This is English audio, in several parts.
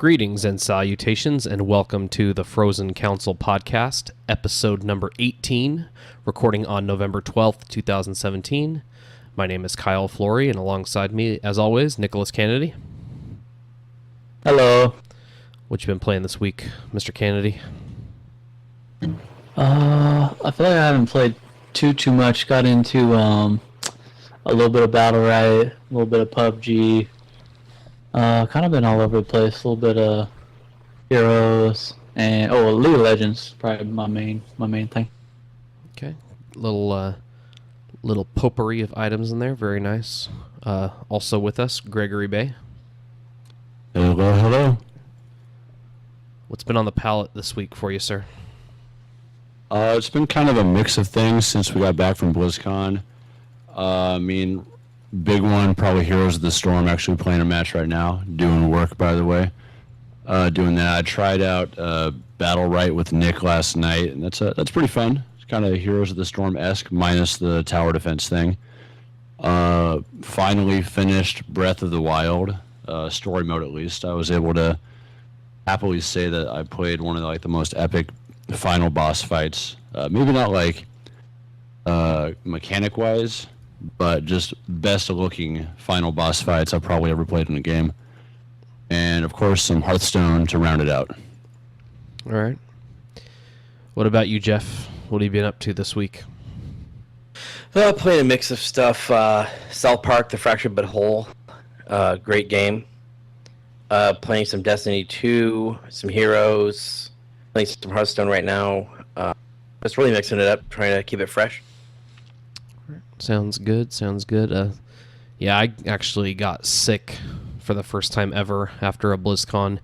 Greetings and salutations, and welcome to the Frozen Council podcast, episode number 18, recording on November 12th, 2017. My name is Kyle Flory, and alongside me, as always, Nicholas Kennedy. Hello. What you been playing this week, Mr. Kennedy? I feel like I haven't played too much. Got into a little bit of Battle Riot, a little bit of PUBG. Kind of been all over the place. A little bit of Heroes and League of Legends, probably my main thing. Okay, little potpourri of items in there. Very nice. Also with us, Gregory Bay. Hello. What's been on the palette this week for you, sir? It's been kind of a mix of things since we got back from BlizzCon. Big one, probably Heroes of the Storm, actually playing a match right now. Doing work, by the way. Doing that. I tried out Battle Right with Nick last night, and that's pretty fun. It's kind of Heroes of the Storm-esque, minus the tower defense thing. Finally finished Breath of the Wild, story mode at least. I was able to happily say that I played one of the most epic final boss fights. Maybe not mechanic-wise, but just best-looking final boss fights I've probably ever played in a game. And, of course, some Hearthstone to round it out. All right. What about you, Jeff? What have you been up to this week? Playing a mix of stuff. South Park, The Fractured But Whole. Great game. Playing some Destiny 2, some Heroes. Playing some Hearthstone right now. Just really mixing it up, trying to keep it fresh. Sounds good. Yeah, I actually got sick for the first time ever after a BlizzCon.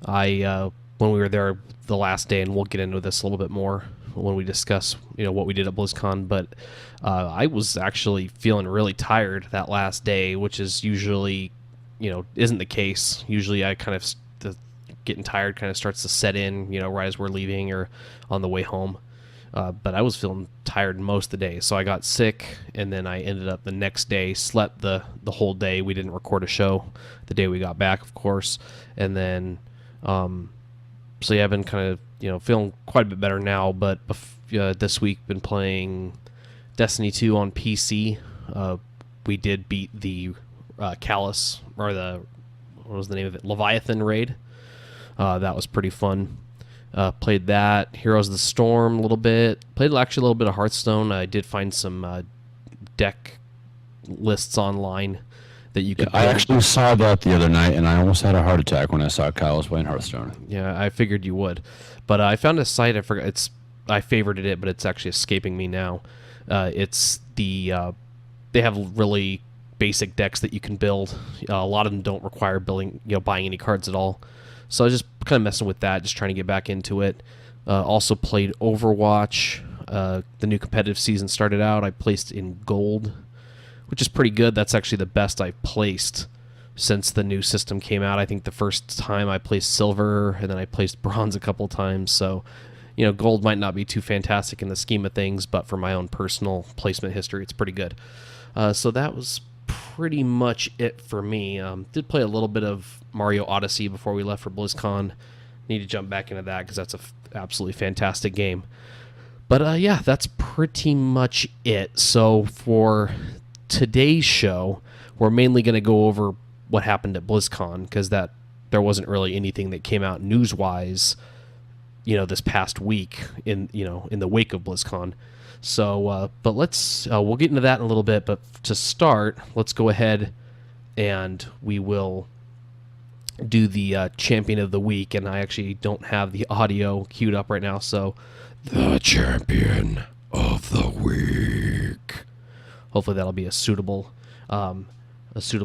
When we were there the last day, and we'll get into this a little bit more when we discuss, what we did at BlizzCon, but I was actually feeling really tired that last day, which is usually, isn't the case. Usually I kind of, getting tired kind of starts to set in, right as we're leaving or on the way home. But I was feeling tired most of the day, so I got sick, and then I ended up the next day, slept the whole day. We didn't record a show the day we got back, of course, and then, so yeah, I've been kind of, feeling quite a bit better now, but this week been playing Destiny 2 on PC. We did beat the Callus, or what was the name of it? Leviathan raid. That was pretty fun. Played that. Heroes of the Storm a little bit. Played actually a little bit of Hearthstone. I did find some deck lists online that you could. I actually saw that the other night, and I almost had a heart attack when I saw Kyle was playing Hearthstone. Yeah, I figured you would, but I found a site. I favorited it, but it's actually escaping me now. It's they have really basic decks that you can build. A lot of them don't require buying any cards at all. So I was just kind of messing with that, just trying to get back into it. Also played Overwatch. The new competitive season started out. I placed in gold, which is pretty good. That's actually the best I've placed since the new system came out. I think the first time I placed silver, and then I placed bronze a couple times. So, gold might not be too fantastic in the scheme of things, but for my own personal placement history, it's pretty good. So that was pretty much it for me. Did play a little bit of Mario Odyssey before we left for BlizzCon. Need to jump back into that because that's an absolutely fantastic game. But yeah, that's pretty much it. So for today's show, we're mainly going to go over what happened at BlizzCon, because there wasn't really anything that came out news-wise, this past week in the wake of BlizzCon. So, but we'll get into that in a little bit, but to start, let's go ahead and we will do the Champion of the Week, and I actually don't have the audio queued up right now, so the Champion of the Week. Hopefully that'll be a suitable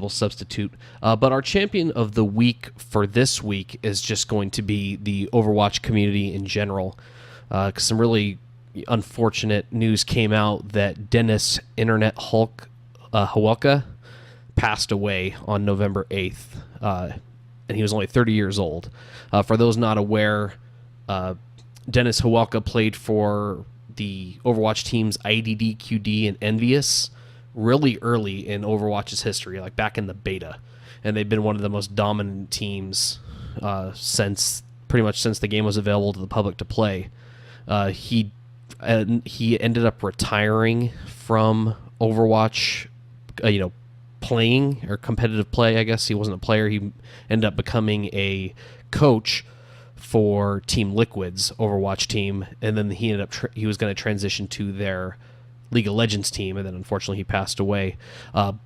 substitute. But our Champion of the Week for this week is just going to be the Overwatch community in general, because some really unfortunate news came out that Dennis Internet Hulk Hawelka passed away on November 8th, and he was only 30 years old. For those not aware, Dennis Hawelka played for the Overwatch teams IDD, QD, and Envious really early in Overwatch's history, like back in the beta, and they've been one of the most dominant teams since the game was available to the public to play. He ended up retiring from Overwatch, playing or competitive play. I guess he wasn't a player. He ended up becoming a coach for Team Liquid's Overwatch team, and then he he was going to transition to their League of Legends team, and then unfortunately he passed away.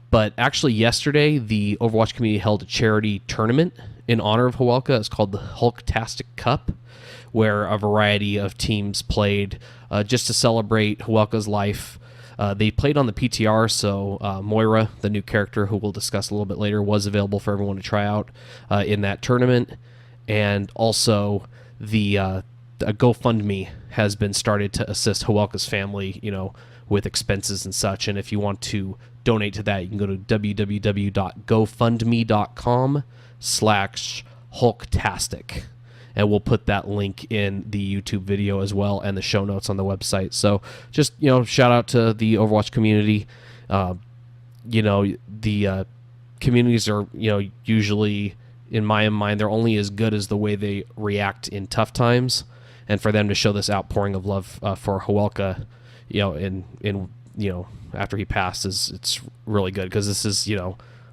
But actually yesterday, the Overwatch community held a charity tournament in honor of Hawelka. It's called the Hulktastic Cup, where a variety of teams played just to celebrate Hawelka's life. They played on the PTR, so Moira, the new character who we'll discuss a little bit later, was available for everyone to try out in that tournament. And also a GoFundMe has been started to assist Hawelka's family, with expenses and such. And if you want to donate to that, you can go to www.gofundme.com/Hulktastic. And we'll put that link in the YouTube video as well and the show notes on the website. So just, shout out to the Overwatch community. The communities are, usually, in my mind, they're only as good as the way they react in tough times. And for them to show this outpouring of love for Hawelka, in after he passed, it's really good, because this is,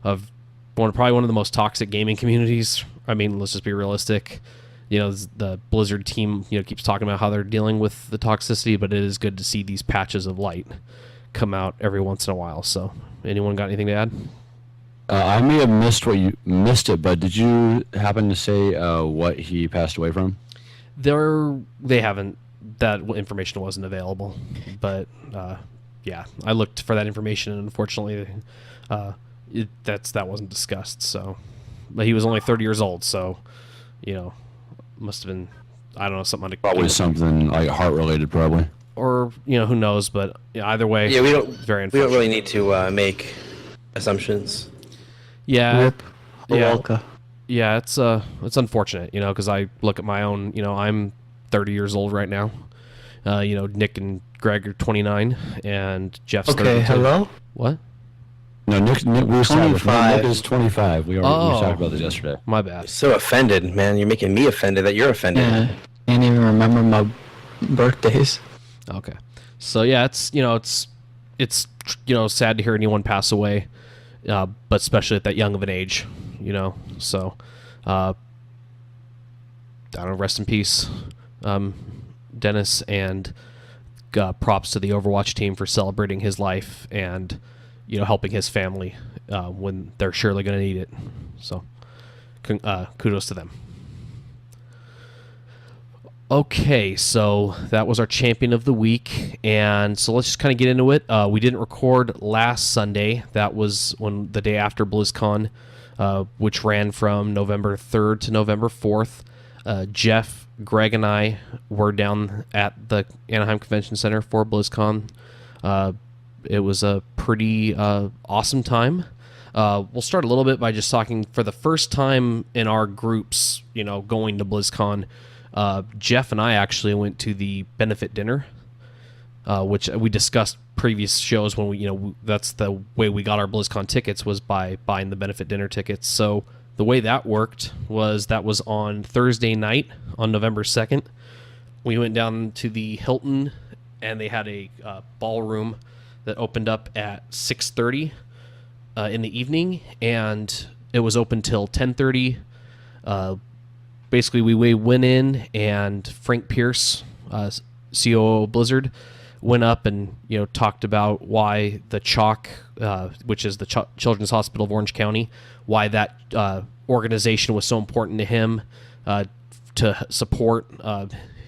probably one of the most toxic gaming communities. I mean, let's just be realistic. The Blizzard team, keeps talking about how they're dealing with the toxicity, but it is good to see these patches of light come out every once in a while. So, anyone got anything to add? I may have missed it, but did you happen to say what he passed away from? They haven't. That information wasn't available, but yeah, I looked for that information, and unfortunately, that wasn't discussed. So, but he was only 30 years old, so must have been, I don't know, something probably something like heart related, probably, or who knows. But either way, yeah, we don't really need to make assumptions. Yeah, Rip Hawelka. Yeah, it's unfortunate, because I look at my own, I'm 30 years old right now. Nick and Greg are 29, and Jeff's 32. Okay, hello? What? No, Nick was 25. Nick is 25. We talked about this yesterday. My bad. So offended, man. You're making me offended that you're offended. Yeah, can't even remember my birthdays. Okay. So yeah, it's sad to hear anyone pass away, but especially at that young of an age, So, I don't know. Rest in peace, Dennis, and props to the Overwatch team for celebrating his life and helping his family when they're surely going to need it. So, kudos to them. Okay, so that was our champion of the week, and so let's just kind of get into it. We didn't record last Sunday. That was the day after BlizzCon, which ran from November 3rd to November 4th. Jeff, Greg, and I were down at the Anaheim Convention Center for BlizzCon. It was a pretty awesome time. We'll start a little bit by just talking for the first time in our groups, going to BlizzCon. Jeff and I actually went to the Benefit Dinner, which we discussed previous shows when that's the way we got our BlizzCon tickets, was by buying the Benefit Dinner tickets. So the way that worked was on Thursday night on November 2nd. We went down to the Hilton, and they had a ballroom that opened up at 6:30 in the evening, and it was open till 10:30. Basically, we went in, and Frank Pierce, COO of Blizzard, went up and talked about why the CHOC, which is the Children's Hospital of Orange County, why that organization was so important to him to support.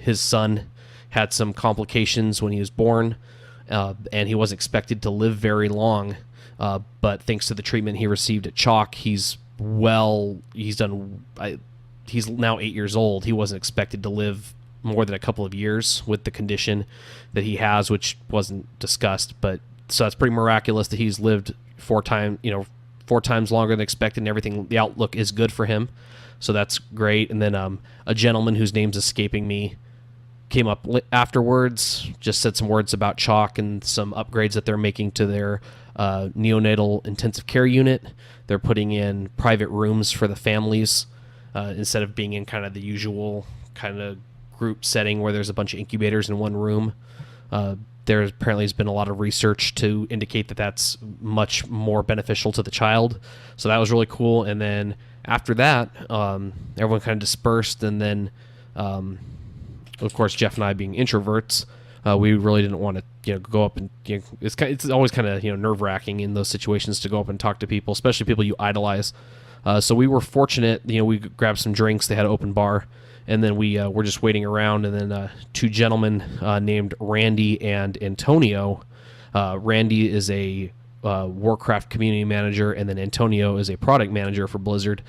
His son had some complications when he was born, and he wasn't expected to live very long. But thanks to the treatment he received at CHOC, he's now 8 years old. He wasn't expected to live more than a couple of years with the condition that he has, which wasn't discussed. But so it's pretty miraculous that he's lived 4 times longer than expected, and everything. The outlook is good for him, so that's great. And then a gentleman whose name's escaping me came up afterwards, just said some words about CHOC and some upgrades that they're making to their neonatal intensive care unit. They're putting in private rooms for the families instead of being in kind of the usual kind of group setting where there's a bunch of incubators in one room. There apparently has been a lot of research to indicate that that's much more beneficial to the child. So that was really cool. And then after that, everyone kind of dispersed. And then, of course, Jeff and I being introverts, we really didn't want to, go up and, it's always kind of, nerve wracking in those situations to go up and talk to people, especially people you idolize. So we were fortunate, we grabbed some drinks. They had an open bar. And then we were just waiting around, and then two gentlemen named Randy and Antonio. Randy is a Warcraft community manager, and then Antonio is a product manager for Blizzard.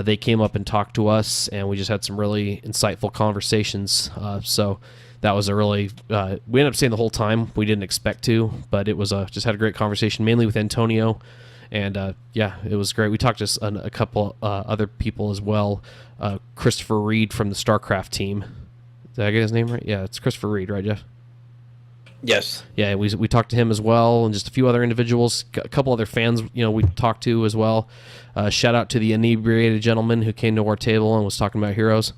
They came up and talked to us, and we just had some really insightful conversations. So that was a really we ended up staying the whole time. We didn't expect to, but it was just had a great conversation, mainly with Antonio. And yeah, it was great. We talked to a couple other people as well. Christopher Reed from the StarCraft team. Did I get his name right? Yeah, it's Christopher Reed, right, Jeff? Yes. Yeah, we talked to him as well, and just a few other individuals, a couple other fans, we talked to as well. Shout out to the inebriated gentleman who came to our table and was talking about heroes.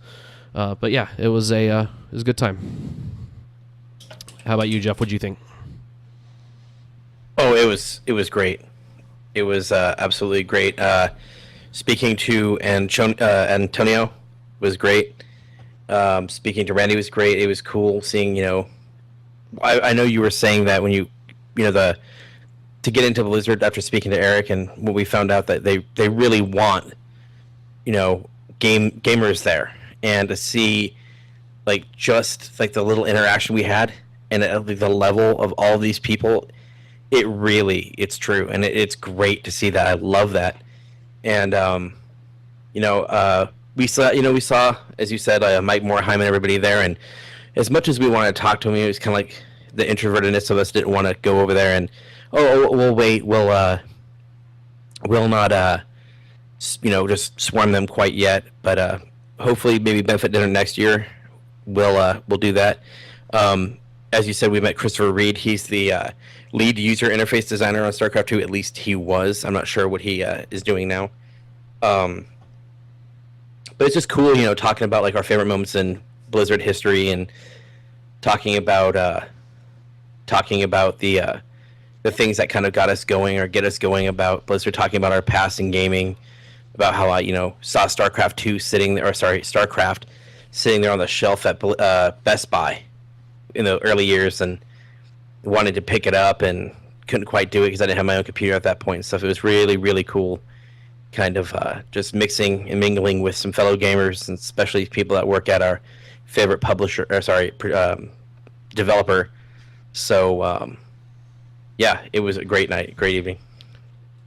But yeah, it was a good time. How about you, Jeff? What'd you think? Oh, it was great. It was absolutely great. Speaking to Antonio was great. Speaking to Randy was great. It was cool seeing, I know you were saying that when to get into Blizzard after speaking to Eric, and when we found out that they really want, gamers there, and to see just the little interaction we had and the level of all these people. It's true, and it's great to see that. I love that, and we saw, as you said, Mike Morheim and everybody there, and as much as we wanted to talk to him, it was kind of like the introvertedness of us didn't want to go over there and we'll wait, we'll not just swarm them quite yet, but hopefully maybe Benefit Dinner next year we'll do that. As you said, we met Christopher Reed. He's the lead user interface designer on StarCraft 2. At least he was. I'm not sure what he is doing now. But it's just cool, talking about our favorite moments in Blizzard history, and talking about the things that kind of got us going or get us going about Blizzard. Talking about our past in gaming, about how I saw StarCraft 2 StarCraft sitting there on the shelf at Best Buy in the early years, and wanted to pick it up and couldn't quite do it because I didn't have my own computer at that point and stuff. It was really, really cool, kind of just mixing and mingling with some fellow gamers, and especially people that work at our favorite developer. So yeah, it was a great night, great evening.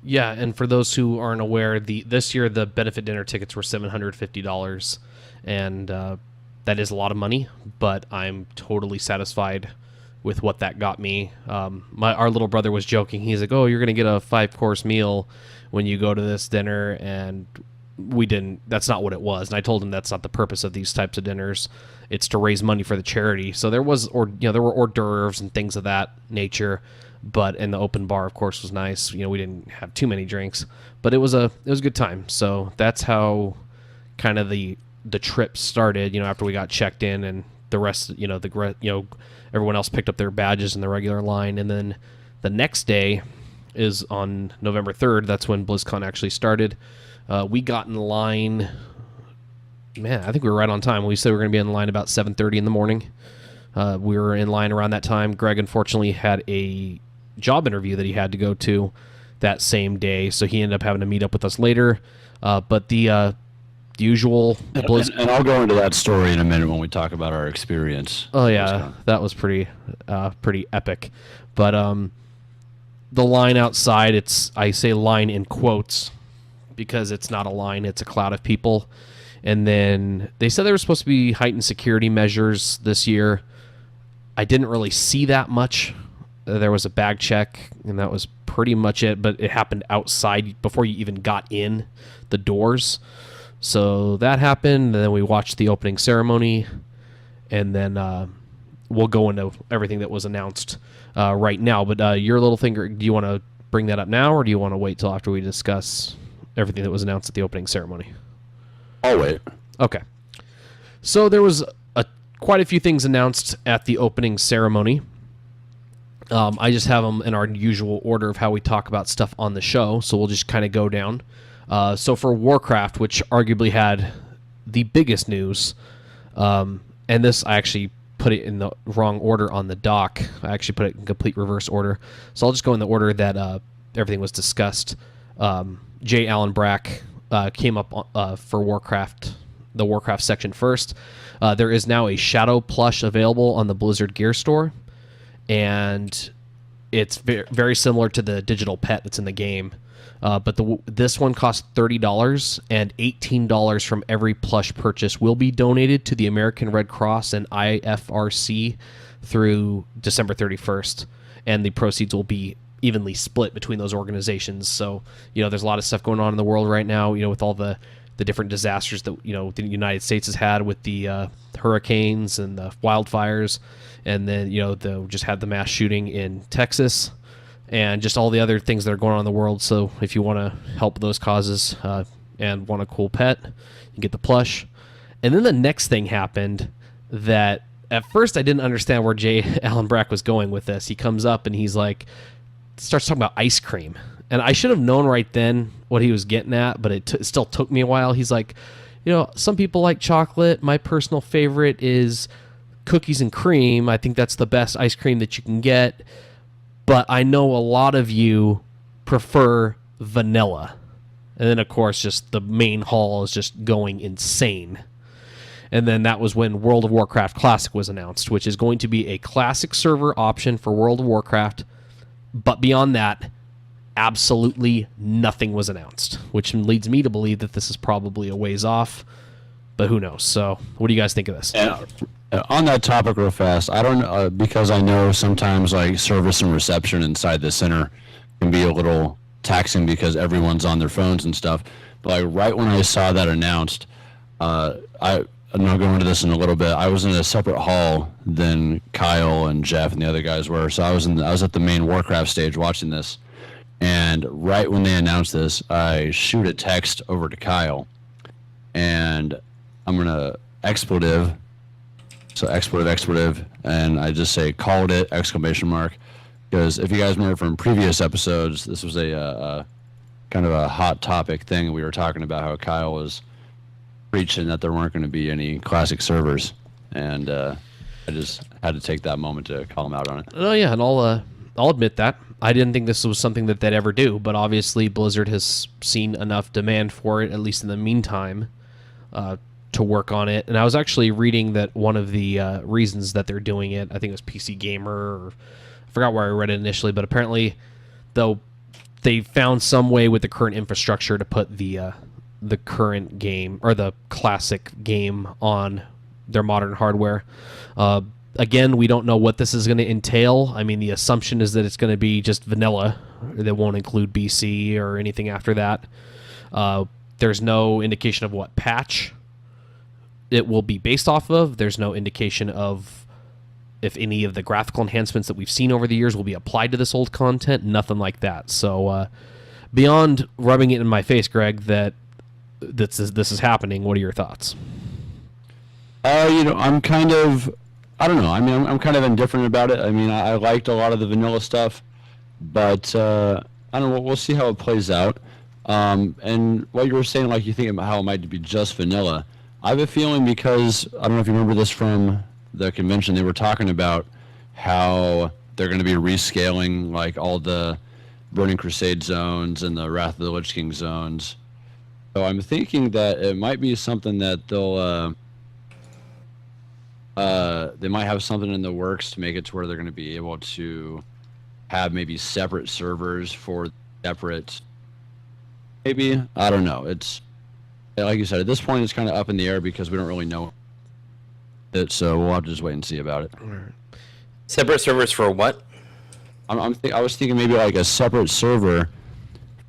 Yeah, and for those who aren't aware, this year the Benefit Dinner tickets were $750, and that is a lot of money, but I'm totally satisfied with what that got me. Our little brother was joking. He's like, "Oh, you're going to get a 5-course meal when you go to this dinner," and we didn't. That's not what it was. And I told him that's not the purpose of these types of dinners. It's to raise money for the charity. So there was, there were hors d'oeuvres and things of that nature. But in the open bar, of course, was nice. We didn't have too many drinks, but it was a good time. So that's how kind of the trip started. After we got checked in, and the rest, everyone else picked up their badges in the regular line, and then the next day is on November 3rd. That's when BlizzCon actually started. We got in line. Man, I think we were right on time. We said we were going to be in line about 7:30 in the morning. We were in line around that time. Greg, unfortunately, had a job interview that he had to go to that same day, so he ended up having to meet up with us later. But the usual and I'll go into that story in a minute when we talk about our experience. Oh yeah, that was pretty epic. But the line outside, I say line in quotes because it's not a line, it's a cloud of people. And then they said there were supposed to be heightened security measures this year. I didn't really see that much. There was a bag check, and that was pretty much it, but it happened outside before you even got in the doors. So that happened, and then we watched the opening ceremony, and then we'll go into everything that was announced right now. But your little finger, do you want to bring that up now, or do you want to wait till after we discuss everything that was announced at the opening ceremony? I'll wait. Okay. So there was quite a few things announced at the opening ceremony. I just have them in our usual order of how we talk about stuff on the show, so we'll just kind of go down. So for Warcraft, which arguably had the biggest news, and this I actually put it in the wrong order on the doc. I actually put it in complete reverse order. So I'll just go in the order that everything was discussed. J. Allen Brack came up for Warcraft, the Warcraft section first. There is now a Shadow plush available on the Blizzard Gear Store, and it's very similar to the digital pet that's in the game. But this one costs $30, and $18 from every plush purchase will be donated to the American Red Cross and IFRC through December 31st, and the proceeds will be evenly split between those organizations. So, there's a lot of stuff going on in the world right now, with all the different disasters that, the United States has had with the hurricanes and the wildfires, and then, just had the mass shooting in Texas, and just all the other things that are going on in the world. So if you want to help those causes and want a cool pet, you get the plush. And then the next thing happened that at first I didn't understand where J. Allen Brack was going with this. He comes up and he's like, starts talking about ice cream. And I should have known right then what he was getting at, but it still took me a while. He's like, some people like chocolate. My personal favorite is cookies and cream. I think that's the best ice cream that you can get. But I know a lot of you prefer vanilla. And then, of course, just the main hall is just going insane. And then that was when World of Warcraft Classic was announced, which is going to be a classic server option for World of Warcraft. But beyond that, absolutely nothing was announced, which leads me to believe that this is probably a ways off. But who knows? So what do you guys think of this? And on that topic real fast, I don't because I know sometimes like service and reception inside the center can be a little taxing because everyone's on their phones and stuff. But like right when I saw that announced, I'm gonna go into this in a little bit. I was in a separate hall than Kyle and Jeff and the other guys were, so I was at the main Warcraft stage watching this. And right when they announced this, I shoot a text over to Kyle, and I'm gonna expletive. So expletive, and I just say called it ! Because if you guys remember from previous episodes, this was a kind of a hot topic thing. We were talking about how Kyle was preaching that there weren't going to be any classic servers, and I just had to take that moment to call him out on it. Oh yeah, and I'll admit that I didn't think this was something that they'd ever do, but obviously Blizzard has seen enough demand for it, at least in the meantime, to work on it. And I was actually reading that one of the reasons that they're doing it, I think it was PC Gamer, or I forgot where I read it initially, but apparently, though, they found some way with the current infrastructure to put the current game or the classic game on their modern hardware. Again, we don't know what this is going to entail. I mean, the assumption is that it's going to be just vanilla. That won't include BC or anything after that. There's no indication of what patch it will be based off of. There's no indication of if any of the graphical enhancements that we've seen over the years will be applied to this old content. Nothing like that. So beyond rubbing it in my face, Greg, that this is happening, what are your thoughts? I'm kind of, I don't know. I mean, I'm kind of indifferent about it. I mean, I liked a lot of the vanilla stuff, but I don't know. We'll see how it plays out. And what you were saying, like you think about how it might be just vanilla. I have a feeling because, I don't know if you remember this from the convention, they were talking about how they're going to be rescaling like all the Burning Crusade zones and the Wrath of the Lich King zones. So I'm thinking that it might be something that they might have something in the works to make it to where they're going to be able to have maybe separate servers for separate. Maybe, I don't know. It's like you said, at this point it's kind of up in the air because we don't really know it, so we'll have to just wait and see about it. Separate servers for what? I was thinking maybe like a separate server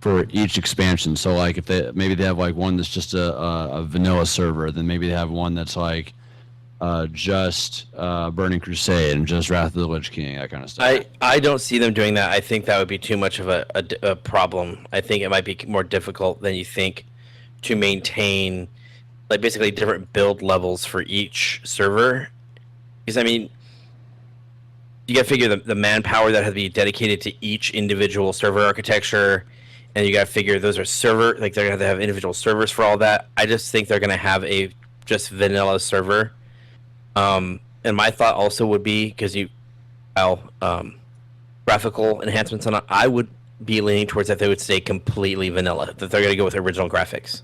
for each expansion. So like if they have like one that's just a vanilla server, then maybe they have one that's like just Burning Crusade and just Wrath of the Lich King, that kind of stuff. I don't see them doing that. I think that would be too much of a problem. I think it might be more difficult than you think to maintain like basically different build levels for each server. Because I mean, you got to figure the manpower that has to be dedicated to each individual server architecture, and you got to figure those are server, like they're going to have individual servers for all that. I just think they're going to have a just vanilla server. And my thought also would be, because graphical enhancements on it, I would be leaning towards that they would stay completely vanilla, that they're going to go with original graphics.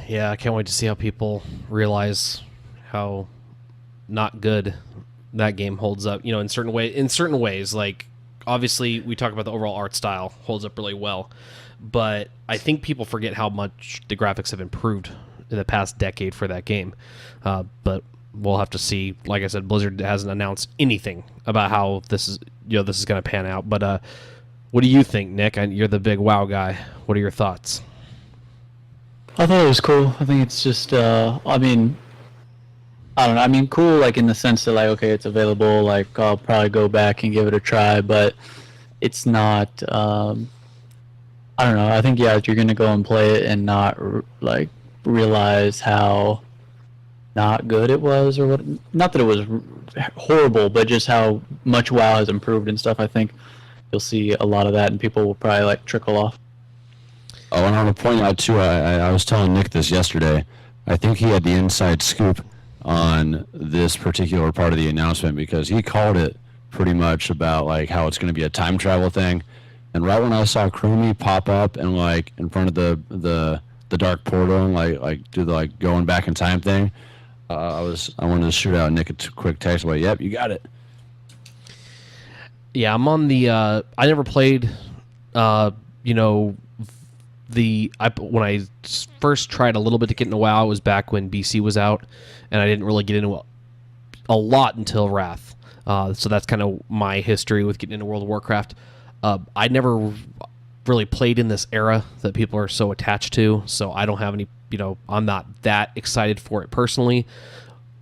Yeah, I can't wait to see how people realize how not good that game holds up. In certain ways, like obviously we talk about the overall art style holds up really well, but I think people forget how much the graphics have improved in the past decade for that game. But we'll have to see. Like I said, Blizzard hasn't announced anything about how this is going to pan out. But what do you think, Nick? You're the big WoW guy. What are your thoughts? I thought it was cool. I think it's just, I mean, I don't know. I mean, cool, like in the sense that, like, okay, it's available. Like, I'll probably go back and give it a try, but it's not. I don't know. I think you're gonna go and play it and not like realize how not good it was, or what. Not that it was horrible, but just how much WoW has improved and stuff. I think you'll see a lot of that, and people will probably like trickle off. Oh, and I want to point out too. I was telling Nick this yesterday. I think he had the inside scoop on this particular part of the announcement, because he called it pretty much about like how it's going to be a time travel thing. And right when I saw Chromie pop up and like in front of the dark portal and like do the like going back in time thing, I wanted to shoot out Nick a quick text like, "Yep, you got it." Yeah, I'm on the. I never played. When I first tried a little bit to get into WoW, it was back when BC was out, and I didn't really get into it a lot until Wrath. So that's kind of my history with getting into World of Warcraft. I never really played in this era that people are so attached to, so I don't have any. I'm not that excited for it personally.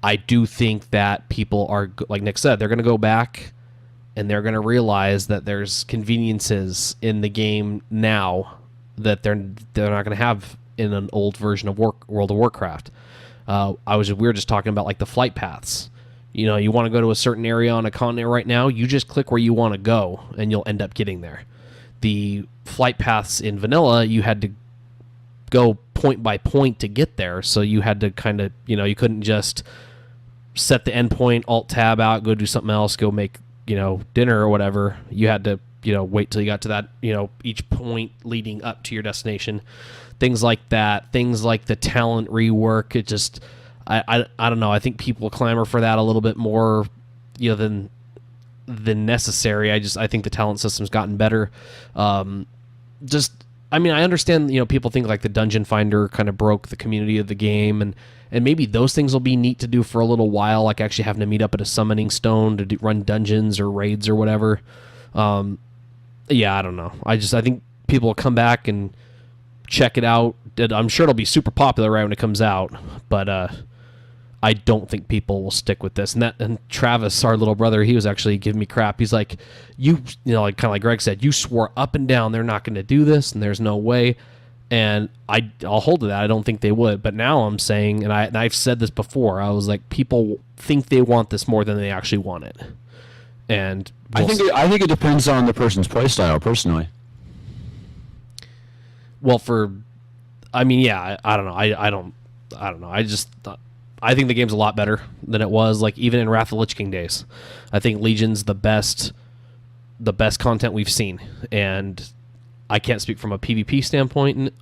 I do think that people are, like Nick said, they're going to go back and they're going to realize that there's conveniences in the game now that they're not going to have in an old version of World of Warcraft. We were just talking about like the flight paths. You want to go to a certain area on a continent right now, you just click where you want to go and you'll end up getting there. The flight paths in vanilla, you had to go point by point to get there, so you had to kind of, you couldn't just set the endpoint, alt tab out, go do something else, go make, dinner or whatever. You had to wait till you got to that, each point leading up to your destination. Things like that. Things like the talent rework. It just, I don't know. I think people clamor for that a little bit more, than necessary. I think the talent system's gotten better. I understand, people think like the Dungeon Finder kind of broke the community of the game, and maybe those things will be neat to do for a little while, like actually having to meet up at a summoning stone to run dungeons or raids or whatever. Yeah, I don't know. I think people will come back and check it out. I'm sure it'll be super popular right when it comes out, but I don't think people will stick with this. And Travis, our little brother, he was actually giving me crap. He's like, like kind of like Greg said, you swore up and down they're not going to do this, and there's no way. And I'll hold to that. I don't think they would. But now I'm saying, and I've said this before, I was like, people think they want this more than they actually want it. And I think it depends on the person's play style, personally. Well, I don't know. I don't know. I think the game's a lot better than it was, like even in Wrath of the Lich King days. I think Legion's the best content we've seen, and I can't speak from a PvP standpoint,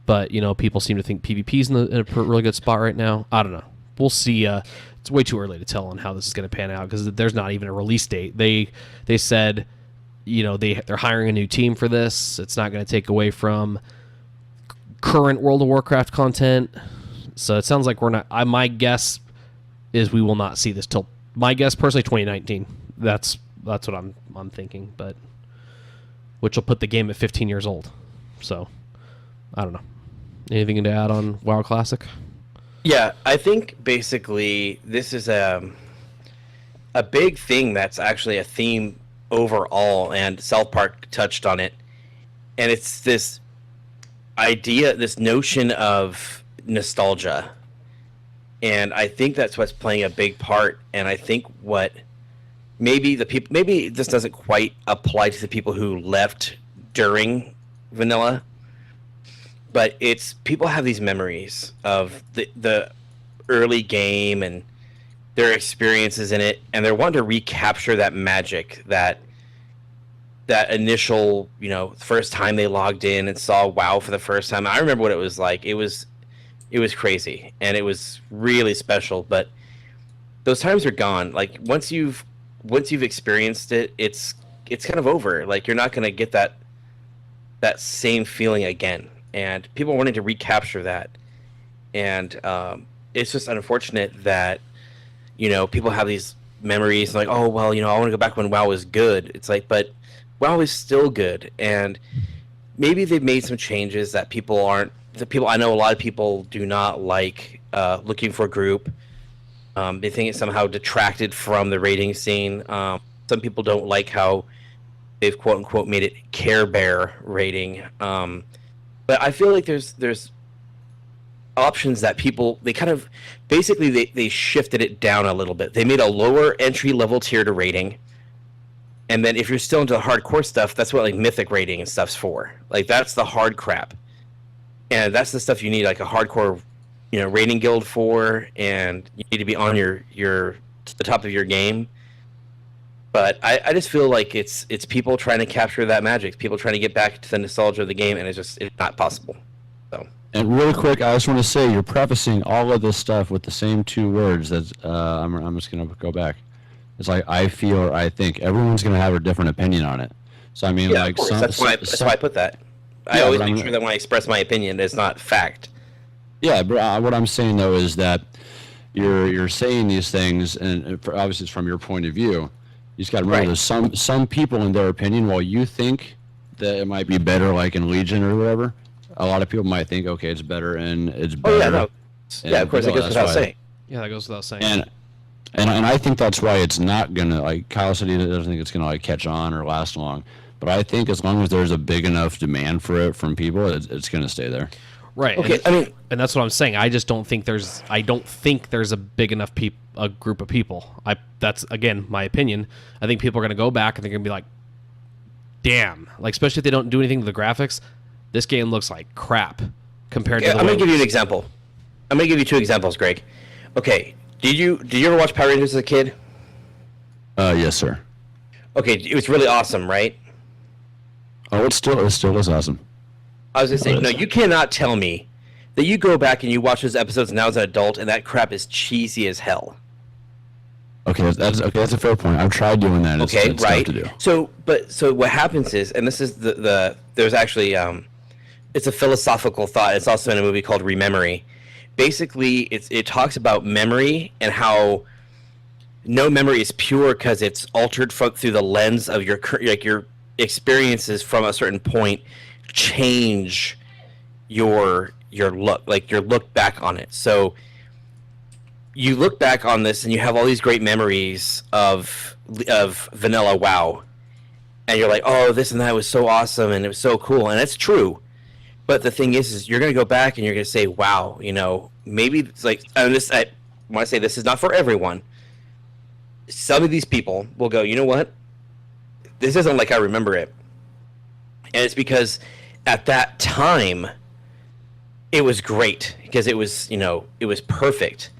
but people seem to think PvP's in a really good spot right now. I don't know. We'll see. It's way too early to tell on how this is going to pan out, because there's not even a release date. They said, they're hiring a new team for this. It's not going to take away from current World of Warcraft content. So it sounds like we're not. My guess is we will not see this till, my guess personally, 2019. That's what I'm thinking, but which will put the game at 15 years old. So I don't know. Anything to add on WoW Classic? Yeah, I think basically this is a big thing that's actually a theme overall, and South Park touched on it. And it's this idea, this notion of nostalgia. And I think that's what's playing a big part. And I think what maybe this doesn't quite apply to the people who left during vanilla, but it's people have these memories of the early game and their experiences in it, and they're wanting to recapture that magic, that initial, first time they logged in and saw WoW for the first time. I remember what it was like. It was crazy, and it was really special. But those times are gone. Like once you've experienced it, it's kind of over. Like you're not going to get that same feeling again. And people are wanting to recapture that, and it's just unfortunate that people have these memories like, oh well, I want to go back when WoW was good. It's like, but WoW is still good, and maybe they've made some changes that people aren't. I know a lot of people do not like looking for a group. They think it somehow detracted from the raiding scene. Some people don't like how they've quote unquote made it Care Bear raiding. But I feel like there's options that people, they kind of basically they shifted it down a little bit. They made a lower entry level tier to raiding. And then if you're still into the hardcore stuff, that's what like mythic raiding and stuff's for. Like that's the hard crap. And that's the stuff you need like a hardcore, raiding guild for, and you need to be on the top of your game. But I just feel like it's people trying to capture that magic, people trying to get back to the nostalgia of the game, and it's not possible. So. And really quick, I just want to say you're prefacing all of this stuff with the same two words. That I'm just going to go back. It's like I feel or I think. Everyone's going to have a different opinion on it. So I mean, yeah, like that's why I put that. I always make sure that when I express my opinion, it's not fact. Yeah, but what I'm saying though is that you're saying these things, and obviously it's from your point of view. You just got to remember, there's some people in their opinion, while you think that it might be better, like in Legion or whatever, a lot of people might think, okay, it's better and it's better. Oh yeah, no. Yeah, of course, it goes without saying. Yeah, that goes without saying. And I think that's why it's not gonna, like Kyle said, he doesn't think it's gonna like catch on or last long. But I think as long as there's a big enough demand for it from people, it's gonna stay there. Right. Okay. And that's what I'm saying. I just don't think there's a big enough a group of people. That's again my opinion. I think people are going to go back and they're going to be like, damn, like especially if they don't do anything to the graphics, this game looks like crap compared to. I'm going to give you an example. I'm going to give you two examples, Greg. Okay. Did you ever watch Power Rangers as a kid? Yes, sir. Okay, it was really awesome, right? Oh, it still is awesome. I was going to say, no, you cannot tell me that you go back and you watch those episodes now as an adult and that crap is cheesy as hell. Okay, that's a fair point. I've tried doing that. It's right. Tough to do. So what happens is, and this is there's actually it's a philosophical thought. It's also in a movie called Rememory. Basically, it talks about memory and how no memory is pure because it's altered through the lens of your experiences from a certain point. Change your look back on it. So you look back on this and you have all these great memories of vanilla WoW, and you're like, oh, this and that was so awesome and it was so cool, and it's true. But the thing is you're gonna go back and you're gonna say, wow, maybe it's like, I want to say this is not for everyone. Some of these people will go, you know what, this isn't like I remember it. And it's because at that time, it was great because it was, it was perfect.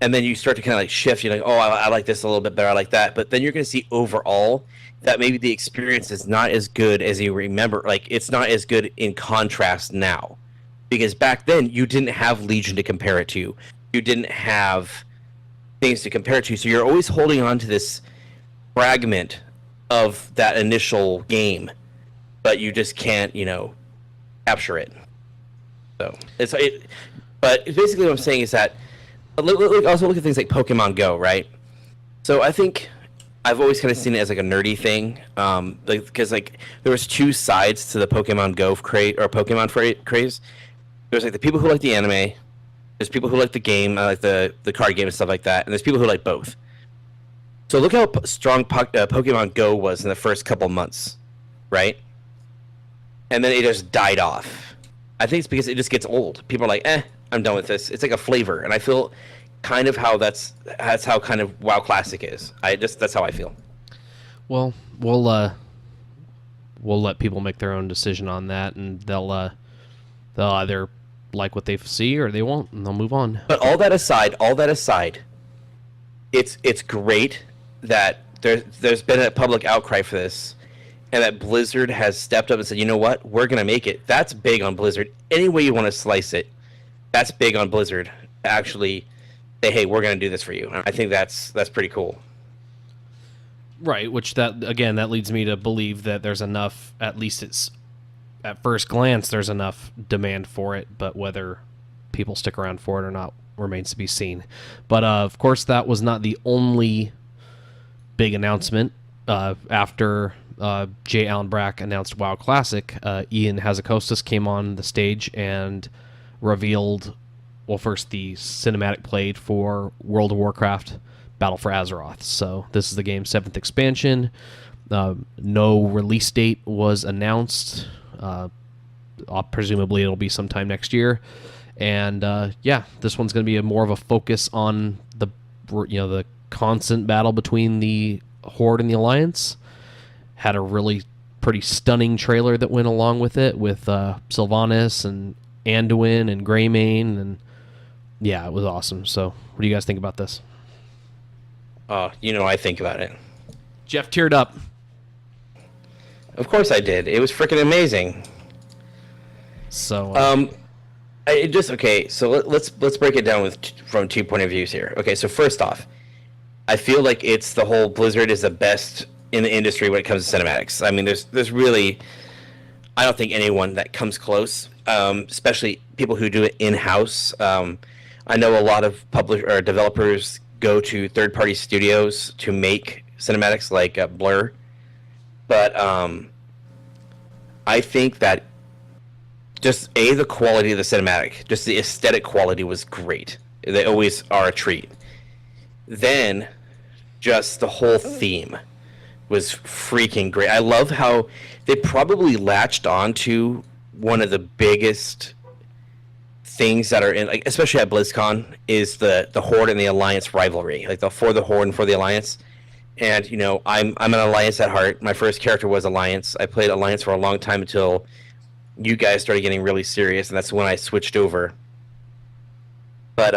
And then you start to kind of like shift. You're like, oh, I like this a little bit better. I like that. But then you're going to see overall that maybe the experience is not as good as you remember. Like it's not as good in contrast now, because back then you didn't have Legion to compare it to. You didn't have things to compare it to. So you're always holding on to this fragment of that initial game, but you just can't, capture it. So but basically what I'm saying is that also look at things like Pokemon Go, right? So I think I've always kind of seen it as like a nerdy thing, because like there was two sides to the Pokemon Go craze or Pokemon craze. There's like the people who like the anime, there's people who like the game, like the card game and stuff like that, and there's people who like both. So look how strong Pokemon Go was in the first couple months, right? And then it just died off. I think it's because it just gets old. People are like, I'm done with this. It's like a flavor, and I feel kind of how that's how kind of WoW Classic is. That's how I feel. Well, we'll let people make their own decision on that, and they'll either like what they see or they won't, and they'll move on. But all that aside, it's great that there's been a public outcry for this, and that Blizzard has stepped up and said, you know what, we're gonna make it. That's big on Blizzard. Any way you want to slice it, that's big on Blizzard. Actually, say, hey, we're gonna do this for you. And I think that's pretty cool. Right, which that leads me to believe that there's enough, at least it's at first glance, there's enough demand for it, but whether people stick around for it or not remains to be seen. But of course, that was not the only big announcement. After J. Allen Brack announced WoW Classic, Ian Hazakostas came on the stage and revealed, well, first the cinematic played for World of Warcraft Battle for Azeroth. So this is the game's 7th expansion. No release date was announced. Presumably it'll be sometime next year. And this one's going to be more of a focus on the constant battle between the Horde and the Alliance. Had a really pretty stunning trailer that went along with it, with Sylvanas and Anduin and Greymane, and yeah, it was awesome. So what do you guys think about this? I think about it. Jeff teared up. Of course I did. It was freaking amazing. So so let's break it down from 2 point of views here. Okay, so first off, I feel like it's the whole Blizzard is the best in the industry when it comes to cinematics. I mean, there's really, I don't think anyone that comes close, especially people who do it in-house. I know a lot of developers go to third-party studios to make cinematics like Blur, but I think that just the quality of the cinematic, just the aesthetic quality was great. They always are a treat. Then just the whole theme was freaking great. I love how they probably latched on to one of the biggest things that are in, like, especially at BlizzCon, is the Horde and the Alliance rivalry, like for the Horde and for the Alliance. And I'm an Alliance at heart. My first character was Alliance. I played Alliance for a long time until you guys started getting really serious, and that's when I switched over. But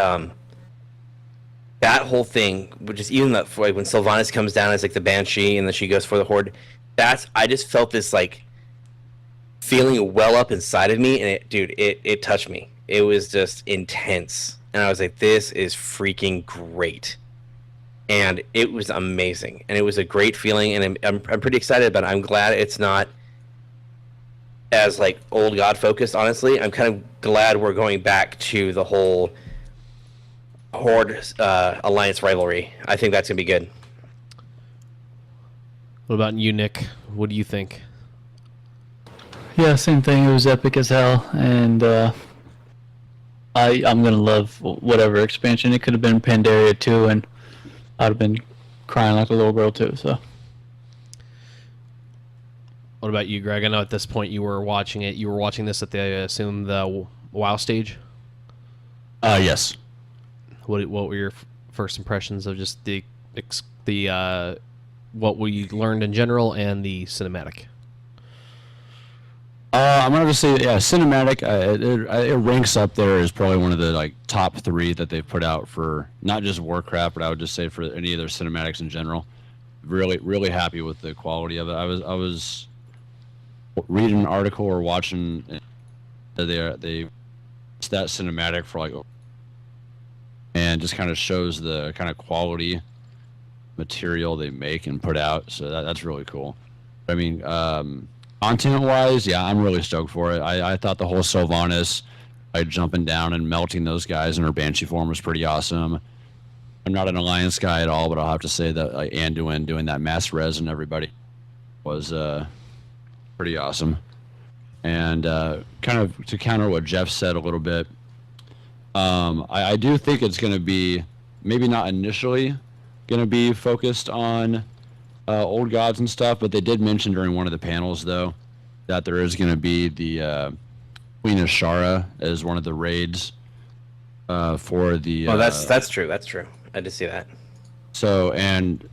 that whole thing, which is even that, like, when Sylvanas comes down as like the Banshee and then she goes for the Horde, I just felt this like feeling well up inside of me, and it touched me. It was just intense, and I was like, this is freaking great. And it was amazing, and it was a great feeling, and I'm pretty excited about it. I'm glad it's not as like old god focused. Honestly, I'm kind of glad we're going back to the whole Horde Alliance rivalry. I think that's gonna be good. What about you, Nick? What do you think? Yeah, same thing. It was epic as hell, and I'm gonna love whatever expansion. It could have been Pandaria too, and I'd have been crying like a little girl too. So. What about you, Greg? I know at this point you were watching it. You were watching this at the WoW stage? Yes. What were your first impressions of just the what we learned in general and the cinematic? I'm gonna just say, yeah, cinematic. It ranks up there as probably one of the like top 3 that they've put out for not just Warcraft, but I would just say for any of their cinematics in general. Really, really happy with the quality of it. I was reading an article or watching they that cinematic for like, and just kind of shows the kind of quality material they make and put out. So that's really cool. I mean, content-wise, yeah, I'm really stoked for it. I thought the whole Sylvanas, like jumping down and melting those guys in her Banshee form was pretty awesome. I'm not an Alliance guy at all, but I'll have to say that like Anduin doing that mass res and everybody was pretty awesome. And kind of to counter what Jeff said a little bit, I do think it's going to be maybe not initially going to be focused on old gods and stuff, but they did mention during one of the panels though that there is going to be the Queen Ashara as one of the raids for the. Oh, that's true. That's true. I did see that. So and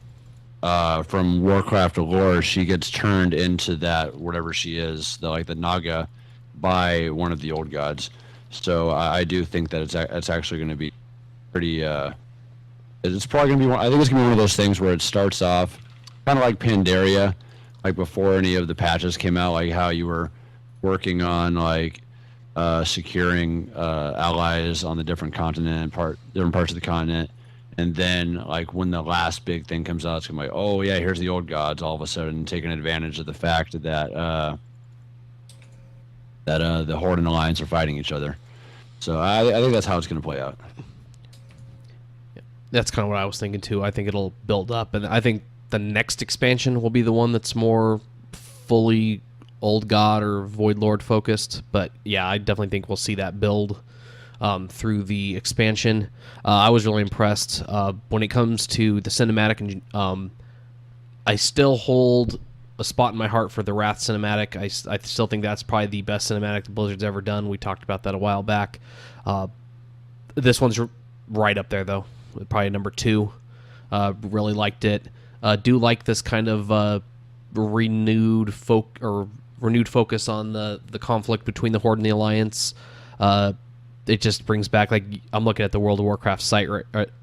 from Warcraft lore, she gets turned into that whatever she is, the Naga, by one of the old gods. So I do think that it's actually going to be pretty. It's probably going to be one. I think it's going to be one of those things where it starts off kind of like Pandaria, like before any of the patches came out, like how you were working on like securing allies on the different different parts of the continent. And then, like, when the last big thing comes out, it's going to be like, oh, yeah, here's the old gods, all of a sudden taking advantage of the fact that the Horde and Alliance are fighting each other. So I think that's how it's going to play out. That's kind of what I was thinking, too. I think it'll build up, and I think the next expansion will be the one that's more fully Old God or Void Lord focused. But, yeah, I definitely think we'll see that build through the expansion. I was really impressed when it comes to the cinematic, and I still hold a spot in my heart for the Wrath cinematic. I still think that's probably the best cinematic that Blizzard's ever done. We talked about that a while back. This one's right up there, though. Probably number 2. Really liked it. Do like this kind of renewed focus on the conflict between the Horde and the Alliance. It just brings back, like, I'm looking at the World of Warcraft site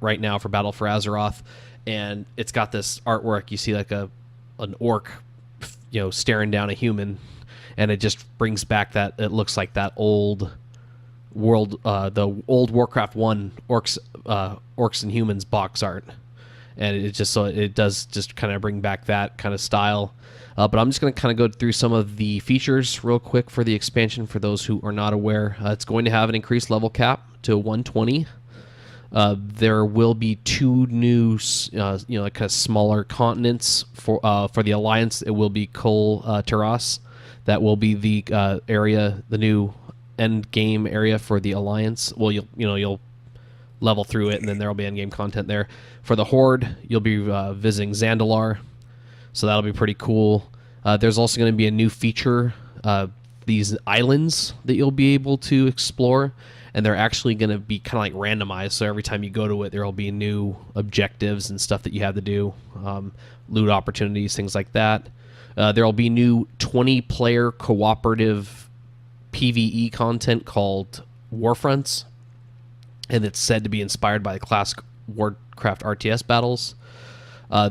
right now for Battle for Azeroth, and it's got this artwork. You see like an orc, staring down a human, and it just brings back that. It looks like that old world, the old Warcraft 1 orcs and humans box art, and it does just kind of bring back that kind of style. But I'm just going to kind of go through some of the features real quick for the expansion for those who are not aware. It's going to have an increased level cap to 120. There will be 2 new, like kind of smaller continents for the Alliance. It will be Kol Tiras. That will be the area, the new end game area for the Alliance. Well, you'll level through it, and then there will be end game content there. For the Horde, you'll be visiting Zandalar. So that'll be pretty cool. There's also going to be a new feature, these islands that you'll be able to explore, and they're actually going to be kind of like randomized. So every time you go to it, there will be new objectives and stuff that you have to do, loot opportunities, things like that. There will be new 20-player cooperative PvE content called Warfronts, and it's said to be inspired by the classic Warcraft RTS battles.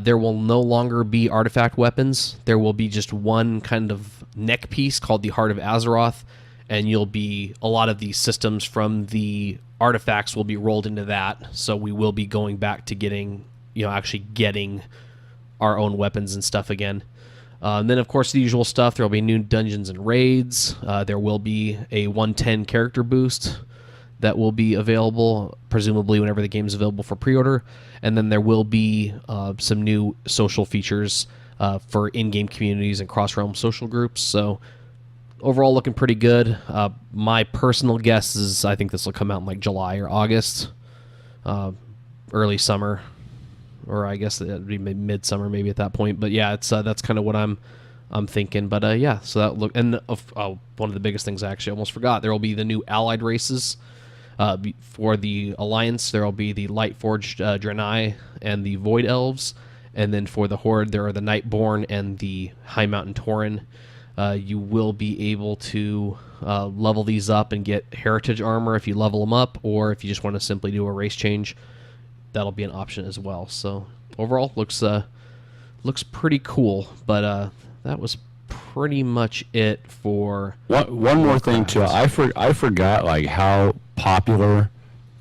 There will no longer be artifact weapons. There will be just one kind of neck piece called the Heart of Azeroth, and a lot of the systems from the artifacts will be rolled into that. So we will be going back to actually getting our own weapons and stuff again. And then, of course, the usual stuff. There will be new dungeons and raids. There will be a 110 character boost that will be available, presumably whenever the game's available for pre-order. And then there will be some new social features for in-game communities and cross-realm social groups. So overall, looking pretty good. My personal guess is I think this will come out in like July or August, early summer, or I guess it'd be midsummer maybe at that point. But yeah, it's that's kind of what I'm thinking. But yeah, so that look, and one of the biggest things I actually almost forgot, there will be the new allied races. For the Alliance, there will be the Lightforged Draenei and the Void Elves, and then for the Horde, there are the Nightborn and the High Mountain Tauren. You will be able to level these up and get heritage armor if you level them up, or if you just want to simply do a race change, that'll be an option as well. So overall, looks pretty cool. But that was pretty much it for one more thing too. I forgot like how popular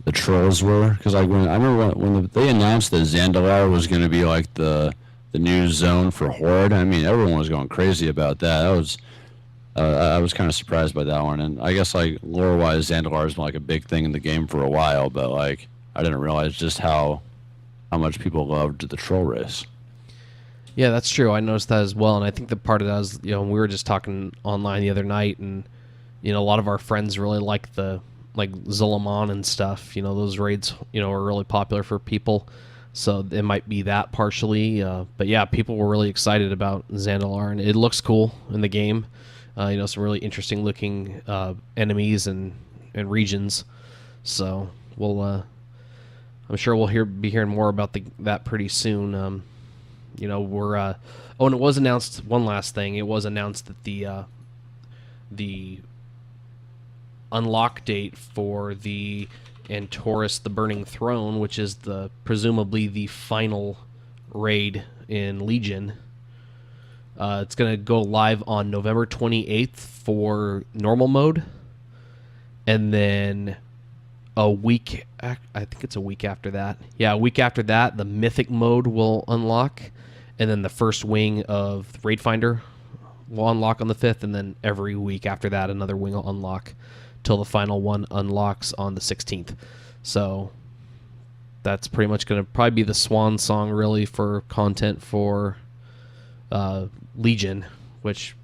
the trolls were, because like I remember when they announced that Zandalar was going to be like the new zone for Horde. I mean, everyone was going crazy about that. I was kind of surprised by that one, and I guess like lore wise, Zandalar has been like a big thing in the game for a while, but like I didn't realize just how much people loved the troll race. Yeah, that's true. I noticed that as well, and I think the part of that is, we were just talking online the other night, and a lot of our friends really like Zul'Aman and stuff. Those raids, are really popular for people, so it might be that partially. But yeah, people were really excited about Zandalar, and it looks cool in the game. Some really interesting looking enemies and regions. So I'm sure we'll be hearing more about that pretty soon. We're and it was announced, one last thing. It was announced that the unlock date for the Antorus the Burning Throne, which is presumably the final raid in Legion, it's going to go live on November 28th for normal mode, and then I think it's a week after that. Yeah, a week after that, the Mythic mode will unlock, and then the first wing of Raid Finder will unlock on the 5th, and then every week after that, another wing will unlock till the final one unlocks on the 16th. So that's pretty much going to probably be the swan song, really, for content for Legion, which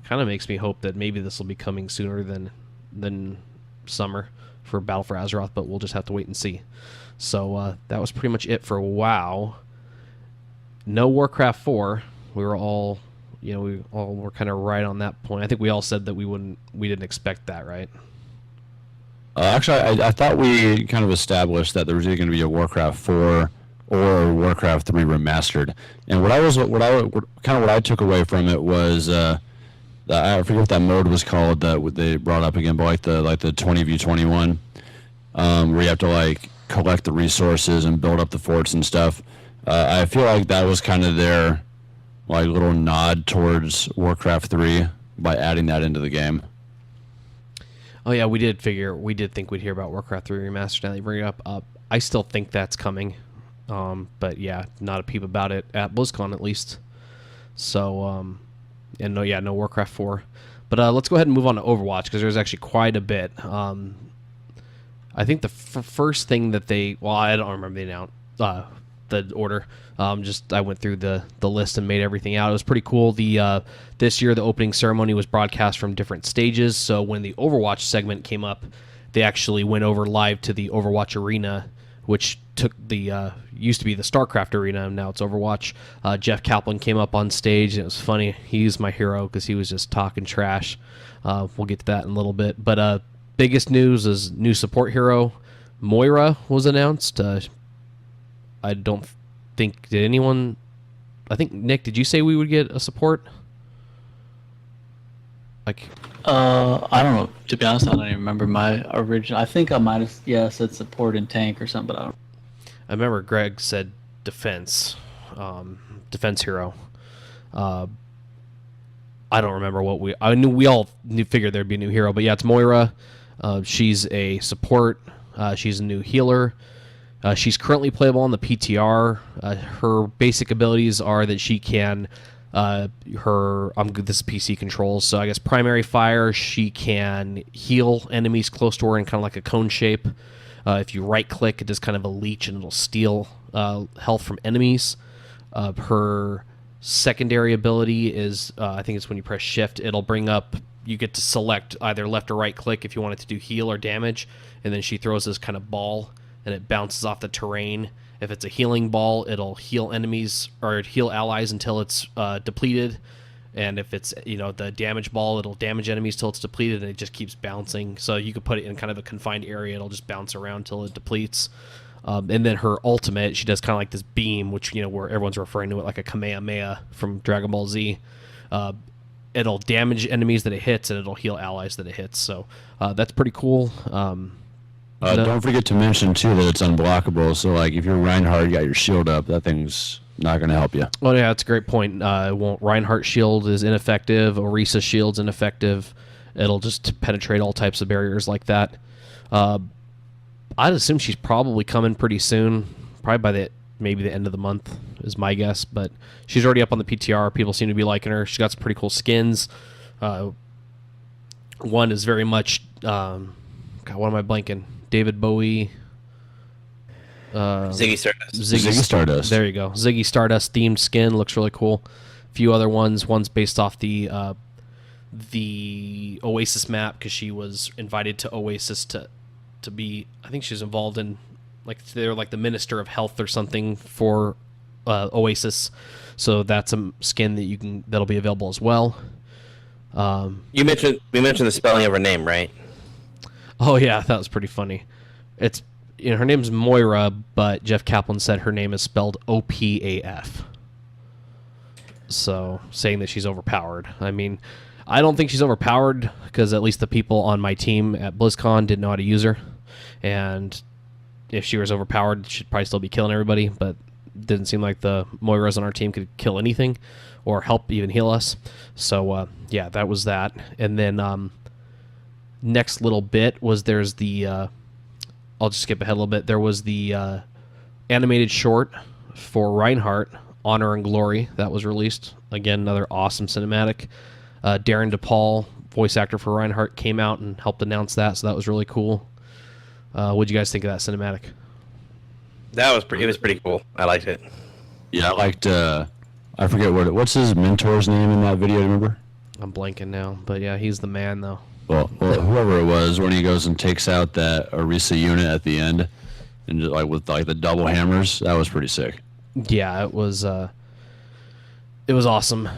kind of makes me hope that maybe this will be coming sooner than summer for Battle for Azeroth, but we'll just have to wait and see. So that was pretty much it for WoW. No Warcraft 4. We were all, we all were kind of right on that point. I think we all said that we didn't expect that, right? Actually, I thought we kind of established that there was either going to be a Warcraft 4 or Warcraft 3 remastered. And what I took away from it was I forget what that mode was called that they brought up again, but like the 20v21, where you have to collect the resources and build up the forts and stuff. I feel like that was kind of their little nod towards Warcraft 3 by adding that into the game. Oh yeah, we did think we'd hear about Warcraft 3 Remastered. Now that you bring it up, I still think that's coming. But yeah, not a peep about it at BlizzCon at least. So, no Warcraft 4. But let's go ahead and move on to Overwatch, because there's actually quite a bit. I think the first thing that I don't remember the order. I went through the list and made everything out. It was pretty cool. This year, the opening ceremony was broadcast from different stages. So when the Overwatch segment came up, they actually went over live to the Overwatch Arena, which took used to be the StarCraft Arena, and now it's Overwatch. Jeff Kaplan came up on stage, and it was funny. He's my hero because he was just talking trash. We'll get to that in a little bit. But biggest news is new support hero Moira was announced. I don't think I think, Nick, did you say we would get a support? I don't know. To be honest, I don't even remember my original. I think I might have said support and tank or something, but I don't. I remember Greg said defense hero. I don't remember what I knew. We all figured there'd be a new hero, but yeah, it's Moira. She's a support. She's a new healer. She's currently playable on the PTR. Her basic abilities are that she can, this is PC controls, so I guess primary fire, she can heal enemies close to her in kind of like a cone shape. If you right click, it does kind of a leech and it'll steal health from enemies. Her secondary ability is, I think it's when you press shift, it'll bring up, you get to select either left or right click if you want it to do heal or damage, and then she throws this kind of ball and it bounces off the terrain. If it's a healing ball, it'll heal enemies or heal allies until it's depleted. And if it's the damage ball, it'll damage enemies till it's depleted, and it just keeps bouncing. So you could put it in kind of a confined area; it'll just bounce around till it depletes. And then her ultimate, she does kind of like this beam, which where everyone's referring to it like a Kamehameha from Dragon Ball Z. It'll damage enemies that it hits, and it'll heal allies that it hits. So that's pretty cool. Don't forget to mention, too, that it's unblockable. So, if you're Reinhardt, you got your shield up, that thing's not going to help you. Oh, yeah, that's a great point. Reinhardt shield is ineffective. Orisa shield's ineffective. It'll just penetrate all types of barriers like that. I'd assume she's probably coming pretty soon. Probably by maybe the end of the month is my guess. But she's already up on the PTR. People seem to be liking her. She's got some pretty cool skins. One is very much... God, what am I blanking? David Bowie, Ziggy Stardust. Ziggy Stardust. There you go. Ziggy Stardust themed skin looks really cool. A few other ones. One's based off the Oasis map because she was invited to Oasis to be. I think she's involved in they're like the Minister of Health or something for Oasis. So that's a skin that'll be available as well. We mentioned the spelling of her name, right? Oh yeah, that was pretty funny. It's her name's Moira, but Jeff Kaplan said her name is spelled OPAF. So saying that she's overpowered. I mean, I don't think she's overpowered because at least the people on my team at BlizzCon didn't know how to use her, and if she was overpowered, she'd probably still be killing everybody. But it didn't seem like the Moiras on our team could kill anything or help even heal us. So yeah, that was that. And then next little bit was there's the I'll just skip ahead a little bit. There was the animated short for Reinhardt, Honor and Glory, that was released. Again, another awesome cinematic. Darren DePaul, voice actor for Reinhardt, came out and helped announce that, so that was really cool. What'd you guys think of that cinematic? It was pretty cool. I liked it. Yeah, I liked. I forget what's his mentor's name in that video. Remember? I'm blanking now, but yeah, he's the man though. Well, whoever it was, when he goes and takes out that Orisa unit at the end, and just, like with like the double hammers, that was pretty sick. Yeah, it was awesome.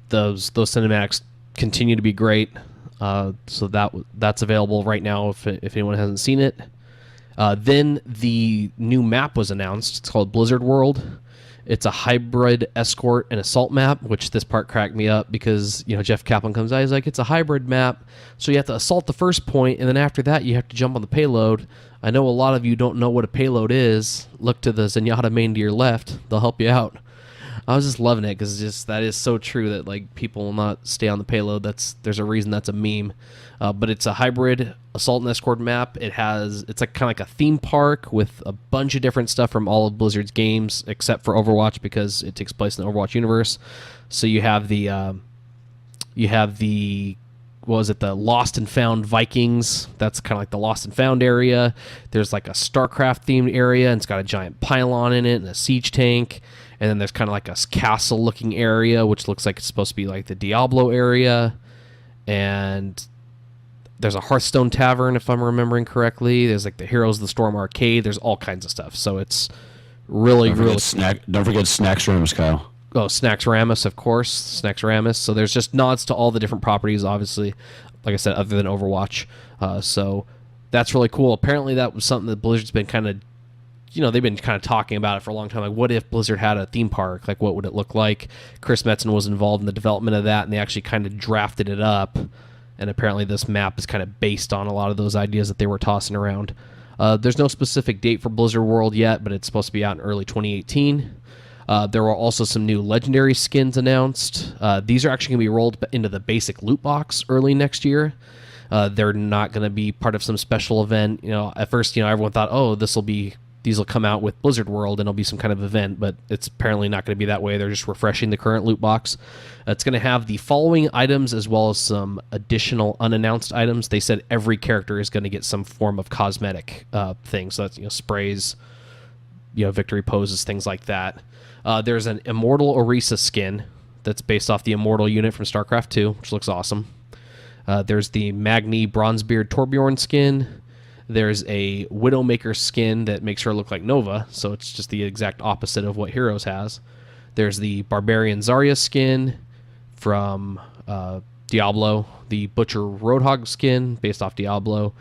Those cinematics continue to be great. So that's available right now if anyone hasn't seen it. Then the new map was announced. It's called Blizzard World. It's a hybrid escort and assault map, which this part cracked me up because Jeff Kaplan comes out. He's like, it's a hybrid map, so you have to assault the first point, and then after that you have to jump on the payload. I know a lot of you don't know what a payload is. Look to the Zenyatta main to your left; they'll help you out. I was just loving it because that is so true that like people will not stay on the payload. There's a reason that's a meme. But it's a hybrid assault and escort map. It's like kind of like a theme park with a bunch of different stuff from all of Blizzard's games except for Overwatch because it takes place in the Overwatch universe. So you have the what was it, the Lost and Found Vikings. That's kind of like the Lost and Found area. There's like a StarCraft themed area, and it's got a giant pylon in it and a siege tank. And then there's kind of like a castle looking area, which looks like it's supposed to be like the Diablo area. And there's a Hearthstone Tavern, if I'm remembering correctly. There's like the Heroes of the Storm arcade. There's all kinds of stuff. So it's really, Don't forget Snacks Rooms, Kyle. Oh, Snacks Ramus, of course. Snacks Ramus. So there's just nods to all the different properties, obviously, like I said, other than Overwatch. So that's really cool. Apparently that was something that Blizzard's been kind of, they've been kind of talking about it for a long time. Like, what if Blizzard had a theme park? Like, what would it look like? Chris Metzen was involved in the development of that, and they actually kind of drafted it up. And apparently this map is kind of based on a lot of those ideas that they were tossing around. There's no specific date for Blizzard World yet, but it's supposed to be out in early 2018. There were also some new legendary skins announced. These are actually going to be rolled into the basic loot box early next year. They're not going to be part of some special event. At first, everyone thought, oh, these will come out with Blizzard World and it'll be some kind of event, but it's apparently not going to be that way. They're just refreshing the current loot box. It's going to have the following items as well as some additional unannounced items. They said every character is going to get some form of cosmetic thing. So that's sprays, victory poses, things like that. There's an Immortal Orisa skin that's based off the Immortal unit from StarCraft 2, which looks awesome. There's the Magni Bronzebeard Torbjorn skin. There's a Widowmaker skin that makes her look like Nova, so it's just the exact opposite of what Heroes has. There's the Barbarian Zarya skin from Diablo, the Butcher Roadhog skin based off Diablo.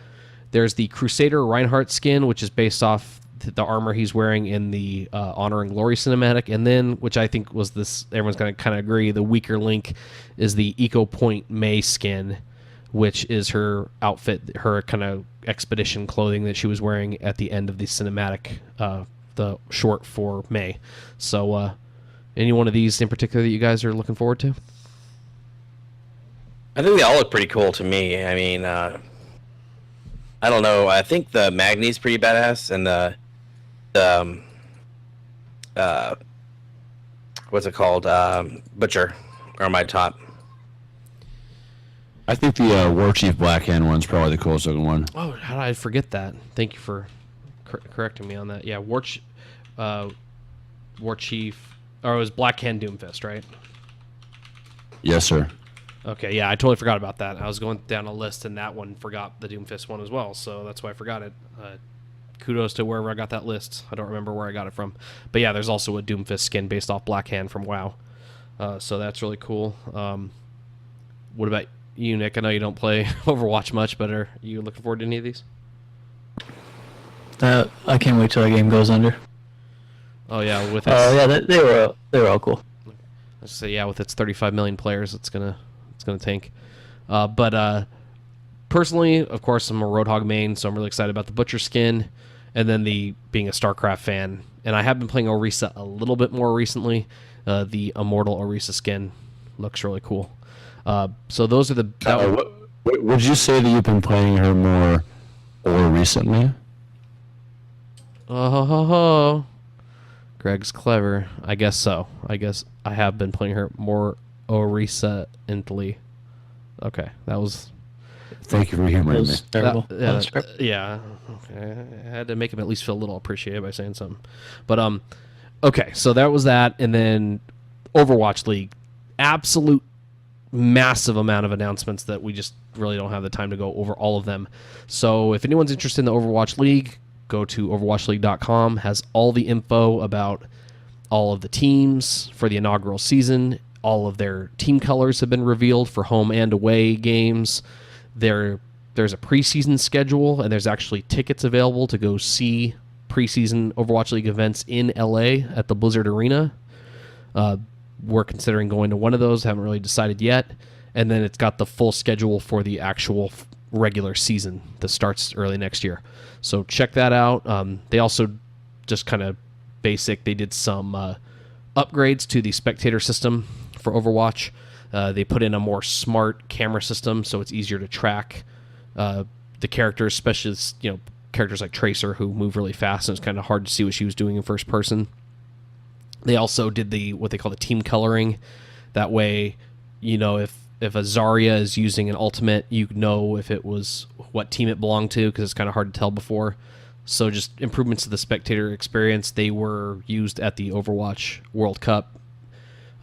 There's the Crusader Reinhardt skin, which is based off the armor he's wearing in the Honor and Glory cinematic. And then, which I think was this, everyone's going to kind of agree, the weaker link is the Eco Point May skin, which is her outfit, her kind of expedition clothing that she was wearing at the end of the cinematic, the short for May. So any one of these in particular that you guys are looking forward to? I think they all look pretty cool to me. I mean, I don't know. I think the Magni's pretty badass, and the what's it called? Butcher are my top. I think the War Chief Blackhand one's probably the coolest looking one. Oh, how did I forget that? Thank you for correcting me on that. Yeah, War Chief, or it was Blackhand Doomfist, right? Yes, sir. Okay, yeah, I totally forgot about that. I was going down a list, and that one forgot the Doomfist one as well, so that's why I forgot it. Kudos to wherever I got that list. I don't remember where I got it from. But yeah, there's also a Doomfist skin based off Blackhand from WoW. So that's really cool. What about you, Nick? I know you don't play Overwatch much, but are you looking forward to any of these? I can't wait till the game goes under. Oh yeah, with they were all cool. Let's say yeah, with its 35 million players, it's gonna tank. But personally, of course, I'm a Roadhog main, so I'm really excited about the Butcher skin, and then being a StarCraft fan, and I have been playing Orisa a little bit more recently. The Immortal Orisa skin looks really cool. So those are the. Would you say that you've been playing her more or recently? Oh, Greg's clever. I guess so. I guess I have been playing her more recently. Okay, that was. Thank you for humoring me. Terrible. Yeah. Okay. I had to make him at least feel a little appreciated by saying something. But okay, so that was that, and then Overwatch League, absolute massive amount of announcements that we just really don't have the time to go over all of them. So if anyone's interested in the Overwatch League, go to overwatchleague.com. Has all the info about all of the teams for the inaugural season. All of their team colors have been revealed for home and away games. There's a preseason schedule, and there's actually tickets available to go see preseason Overwatch League events in LA at the Blizzard Arena. We're considering going to one of those. Haven't really decided yet. And then it's got the full schedule for the actual regular season that starts early next year. So check that out. They also just kind of basic. They did some upgrades to the spectator system for Overwatch. They put in a more smart camera system, so it's easier to track the characters, especially characters like Tracer who move really fast, and it's kind of hard to see what she was doing in first person. They also did what they call the team coloring. That way, if a Zarya is using an ultimate, you know if it was what team it belonged to, because it's kind of hard to tell before. So just improvements to the spectator experience. They were used at the Overwatch World Cup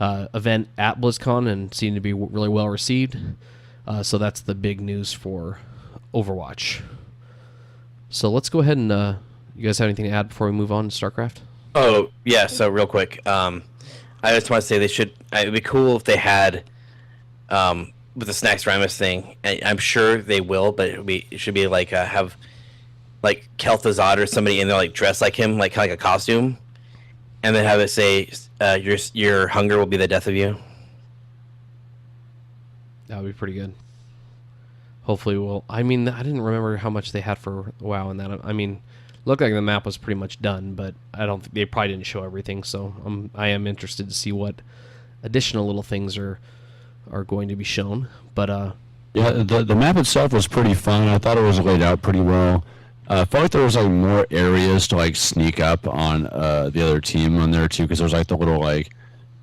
event at BlizzCon and seemed to be really well received. So that's the big news for Overwatch. So let's go ahead and you guys have anything to add before we move on to StarCraft? Oh yeah, so real quick, I just want to say they should. It'd be cool if they had, with the Snacks Ramus thing. I'm sure they will, but it should be like have like Kel'Thuzad or somebody in there like dressed like him, like kind of like a costume, and then have it say your hunger will be the death of you. That would be pretty good. Hopefully we'll... I mean, I didn't remember how much they had for WoW in that. I mean, looked like the map was pretty much done, but I don't think they probably didn't show everything, so I am interested to see what additional little things are going to be shown. But yeah, the map itself was pretty fun. I thought it was laid out pretty well. I felt like there was like more areas to like sneak up on the other team on there too, because there was like the little like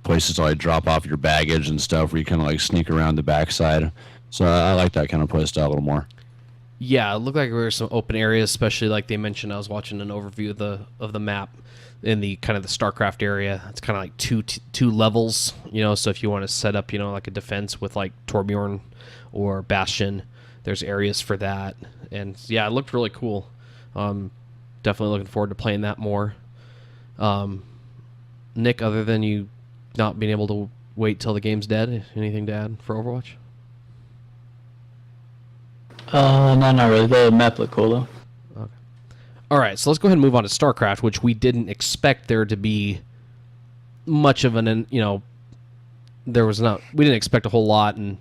places to like drop off your baggage and stuff where you kind of like sneak around the backside. So I like that kind of play style a little more. Yeah, it looked like there were some open areas, especially like they mentioned. I was watching an overview of the map in the kind of the StarCraft area. It's kind of like two levels, So if you want to set up, like a defense with like Torbjorn or Bastion, there's areas for that. And yeah, it looked really cool. Definitely looking forward to playing that more. Nick, other than you not being able to wait till the game's dead, anything to add for Overwatch? No, not really. The map looked cool, though. Okay. All right, so let's go ahead and move on to StarCraft, which we didn't expect there to be much of an, there was not, we didn't expect a whole lot, and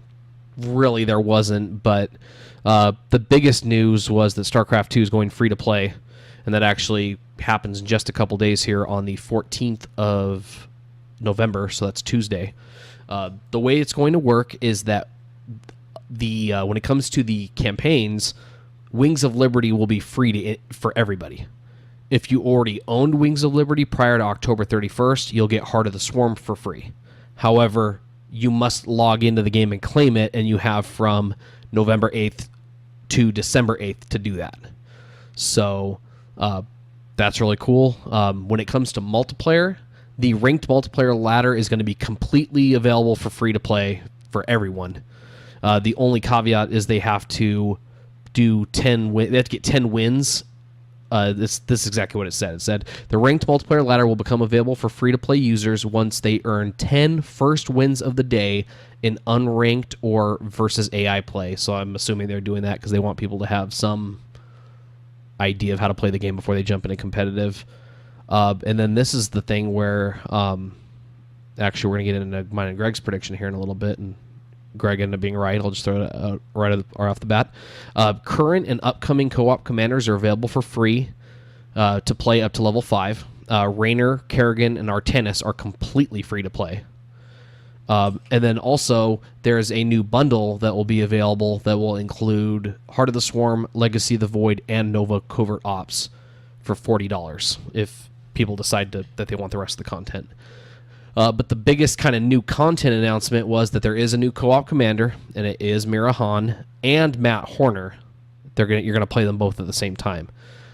really there wasn't, but the biggest news was that StarCraft 2 is going free to play, and that actually happens in just a couple days here on the 14th of November, so that's Tuesday. The way it's going to work is that when it comes to the campaigns, Wings of Liberty will be free for everybody. If you already owned Wings of Liberty prior to October 31st, you'll get Heart of the Swarm for free. However, you must log into the game and claim it, and you have from November 8th to December 8th to do that. So that's really cool. When it comes to multiplayer, the ranked multiplayer ladder is going to be completely available for free to play for everyone. The only caveat is they have to do 10 they have to get 10 wins this is exactly what it said. It said the ranked multiplayer ladder will become available for free-to-play users once they earn 10 first wins of the day in unranked or versus AI play. So I'm assuming they're doing that because they want people to have some idea of how to play the game before they jump into competitive. And then this is the thing where actually we're going to get into mine and Greg's prediction here in a little bit, and Greg ended up being right. I'll just throw it out right off the bat. Current and upcoming co-op commanders are available for free to play up to level 5. Raynor, Kerrigan, and Artanis are completely free to play. And then also there's a new bundle that will be available that will include Heart of the Swarm, Legacy of the Void, and Nova Covert Ops for $40 if people decide that they want the rest of the content. But the biggest kind of new content announcement was that there is a new co-op commander, and it is Mira Han and Matt Horner. You're gonna play them both at the same time.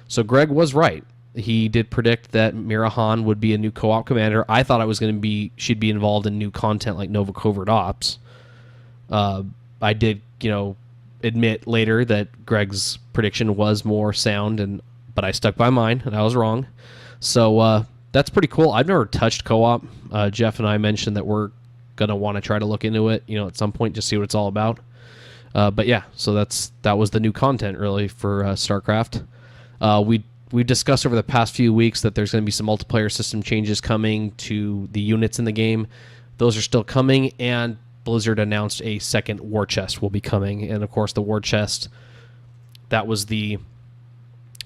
So Greg was right. He did predict that Mira Han would be a new co-op commander. I thought she'd be involved in new content like Nova Covert Ops. I did, admit later that Greg's prediction was more sound, but I stuck by mine, and I was wrong. So that's pretty cool. I've never touched co-op. Jeff and I mentioned that we're going to want to try to look into it, at some point, just see what it's all about. But yeah, so that was the new content, really, for StarCraft. We discussed over the past few weeks that there's going to be some multiplayer system changes coming to the units in the game. Those are still coming, and Blizzard announced a second war chest will be coming. And, of course, the war chest, that was the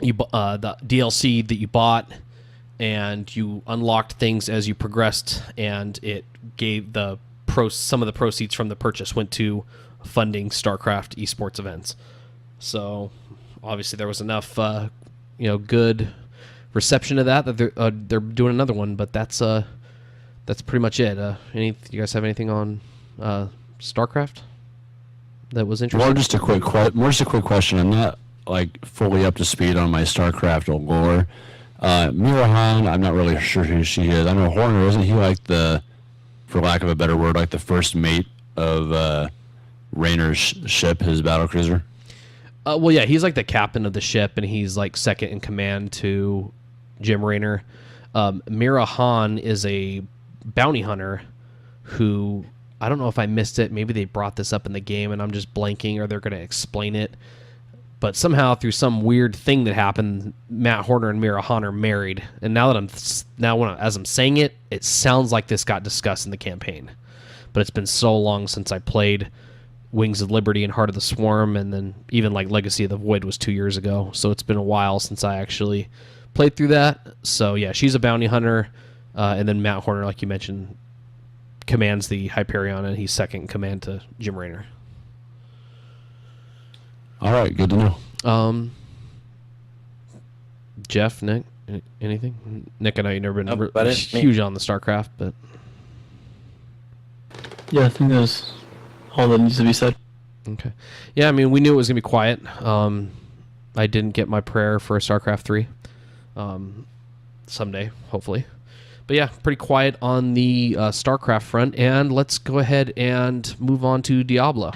DLC that you bought, and you unlocked things as you progressed, and it gave some of the proceeds from the purchase went to funding StarCraft esports events. So obviously there was enough good reception to that they're doing another one, but that's pretty much it. You guys have anything on StarCraft that was interesting? More just a quick question. I'm not fully up to speed on my StarCraft lore. Mira Han, I'm not really sure who she is. I know Horner, isn't he for lack of a better word, the first mate of Raynor's ship, his battlecruiser? Well, yeah, he's the captain of the ship, and he's second in command to Jim Raynor. Mira Han is a bounty hunter who, I don't know if I missed it. Maybe they brought this up in the game, and I'm just blanking, or they're going to explain it. But somehow, through some weird thing that happened, Matt Horner and Mira Han are married. And as I'm saying it, it sounds like this got discussed in the campaign. But it's been so long since I played Wings of Liberty and Heart of the Swarm, and then even Legacy of the Void was 2 years ago. So it's been a while since I actually played through that. So yeah, she's a bounty hunter, and then Matt Horner, like you mentioned, commands the Hyperion, and he's second in command to Jim Raynor. All right, good to know. Jeff, Nick, anything? Nick, I know you've never been huge on the StarCraft, but yeah, I think that's all that needs to be said. Okay. Yeah, I mean, we knew it was gonna be quiet. I didn't get my prayer for a StarCraft 3. Someday, hopefully. But yeah, pretty quiet on the StarCraft front, and let's go ahead and move on to Diablo.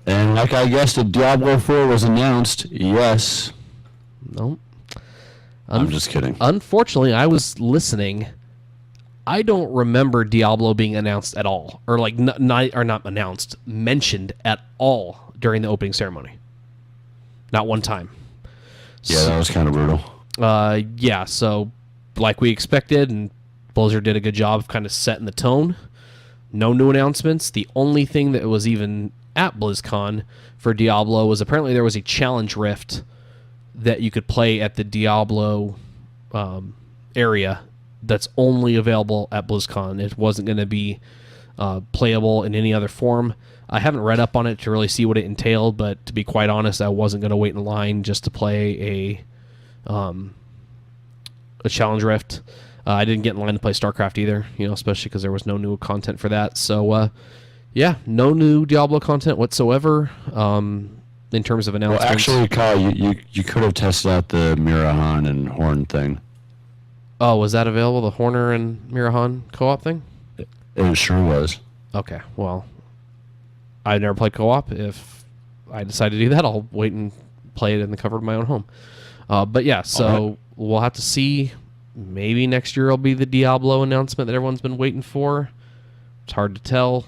And like I guessed, Diablo 4 was announced. Yes. No. I'm just kidding. Unfortunately, I was listening. I don't remember Diablo being announced at all, or not announced, mentioned at all during the opening ceremony. Not one time. Yeah, that was kind of brutal. Yeah, so like we expected, and Blizzard did a good job of kind of setting the tone. No new announcements. The only thing that was even at BlizzCon for Diablo was apparently there was a challenge rift that you could play at the Diablo area that's only available at BlizzCon. It wasn't going to be playable in any other form. I haven't read up on it to really see what it entailed, but to be quite honest, I wasn't going to wait in line just to play a challenge rift. I didn't get in line to play StarCraft either, especially because there was no new content for that. So, yeah, no new Diablo content whatsoever in terms of announcements. Well, actually, Kyle, you could have tested out the Mira Han and Horn thing. Oh, was that available, the Horner and Mira Han co-op thing? It sure was. Okay, well, I've never played co-op. If I decide to do that, I'll wait and play it in the comfort of my own home. But yeah, so we'll have to see. Maybe next year will be the Diablo announcement that everyone's been waiting for. It's hard to tell.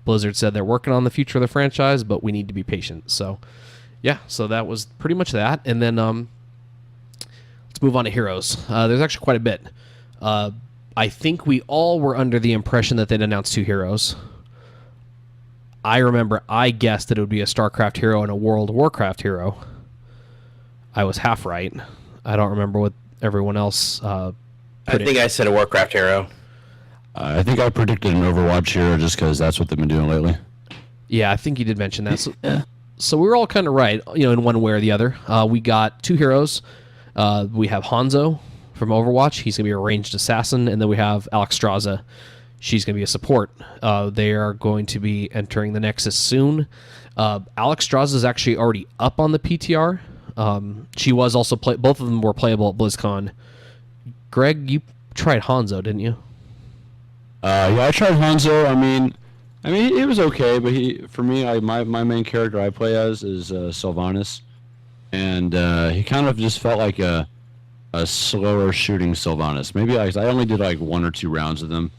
Blizzard said they're working on the future of the franchise, but we need to be patient. So, yeah, so that was pretty much that. And then let's move on to Heroes. There's actually quite a bit. I think we all were under the impression that they'd announced 2 heroes. I remember I guessed that it would be a StarCraft hero and a World of Warcraft hero. I was half right. I don't remember what everyone else I think I said a Warcraft hero. I think I predicted an Overwatch hero just because that's what they've been doing lately. Yeah, I think you did mention that. Yeah. So we were all kind of right, in one way or the other. We got 2 heroes. We have Hanzo from Overwatch. He's going to be a ranged assassin. And then we have Alexstrasza. She's going to be a support. They are going to be entering the Nexus soon. Alexstrasza is actually already up on the PTR. She was also both of them were playable at BlizzCon. Greg, you tried Hanzo, didn't you? Yeah, I tried Hanzo. I mean, it was okay, but for me, my main character I play as is Sylvanas, and he kind of just felt like a slower shooting Sylvanas. Maybe I only did like 1 or 2 rounds of them.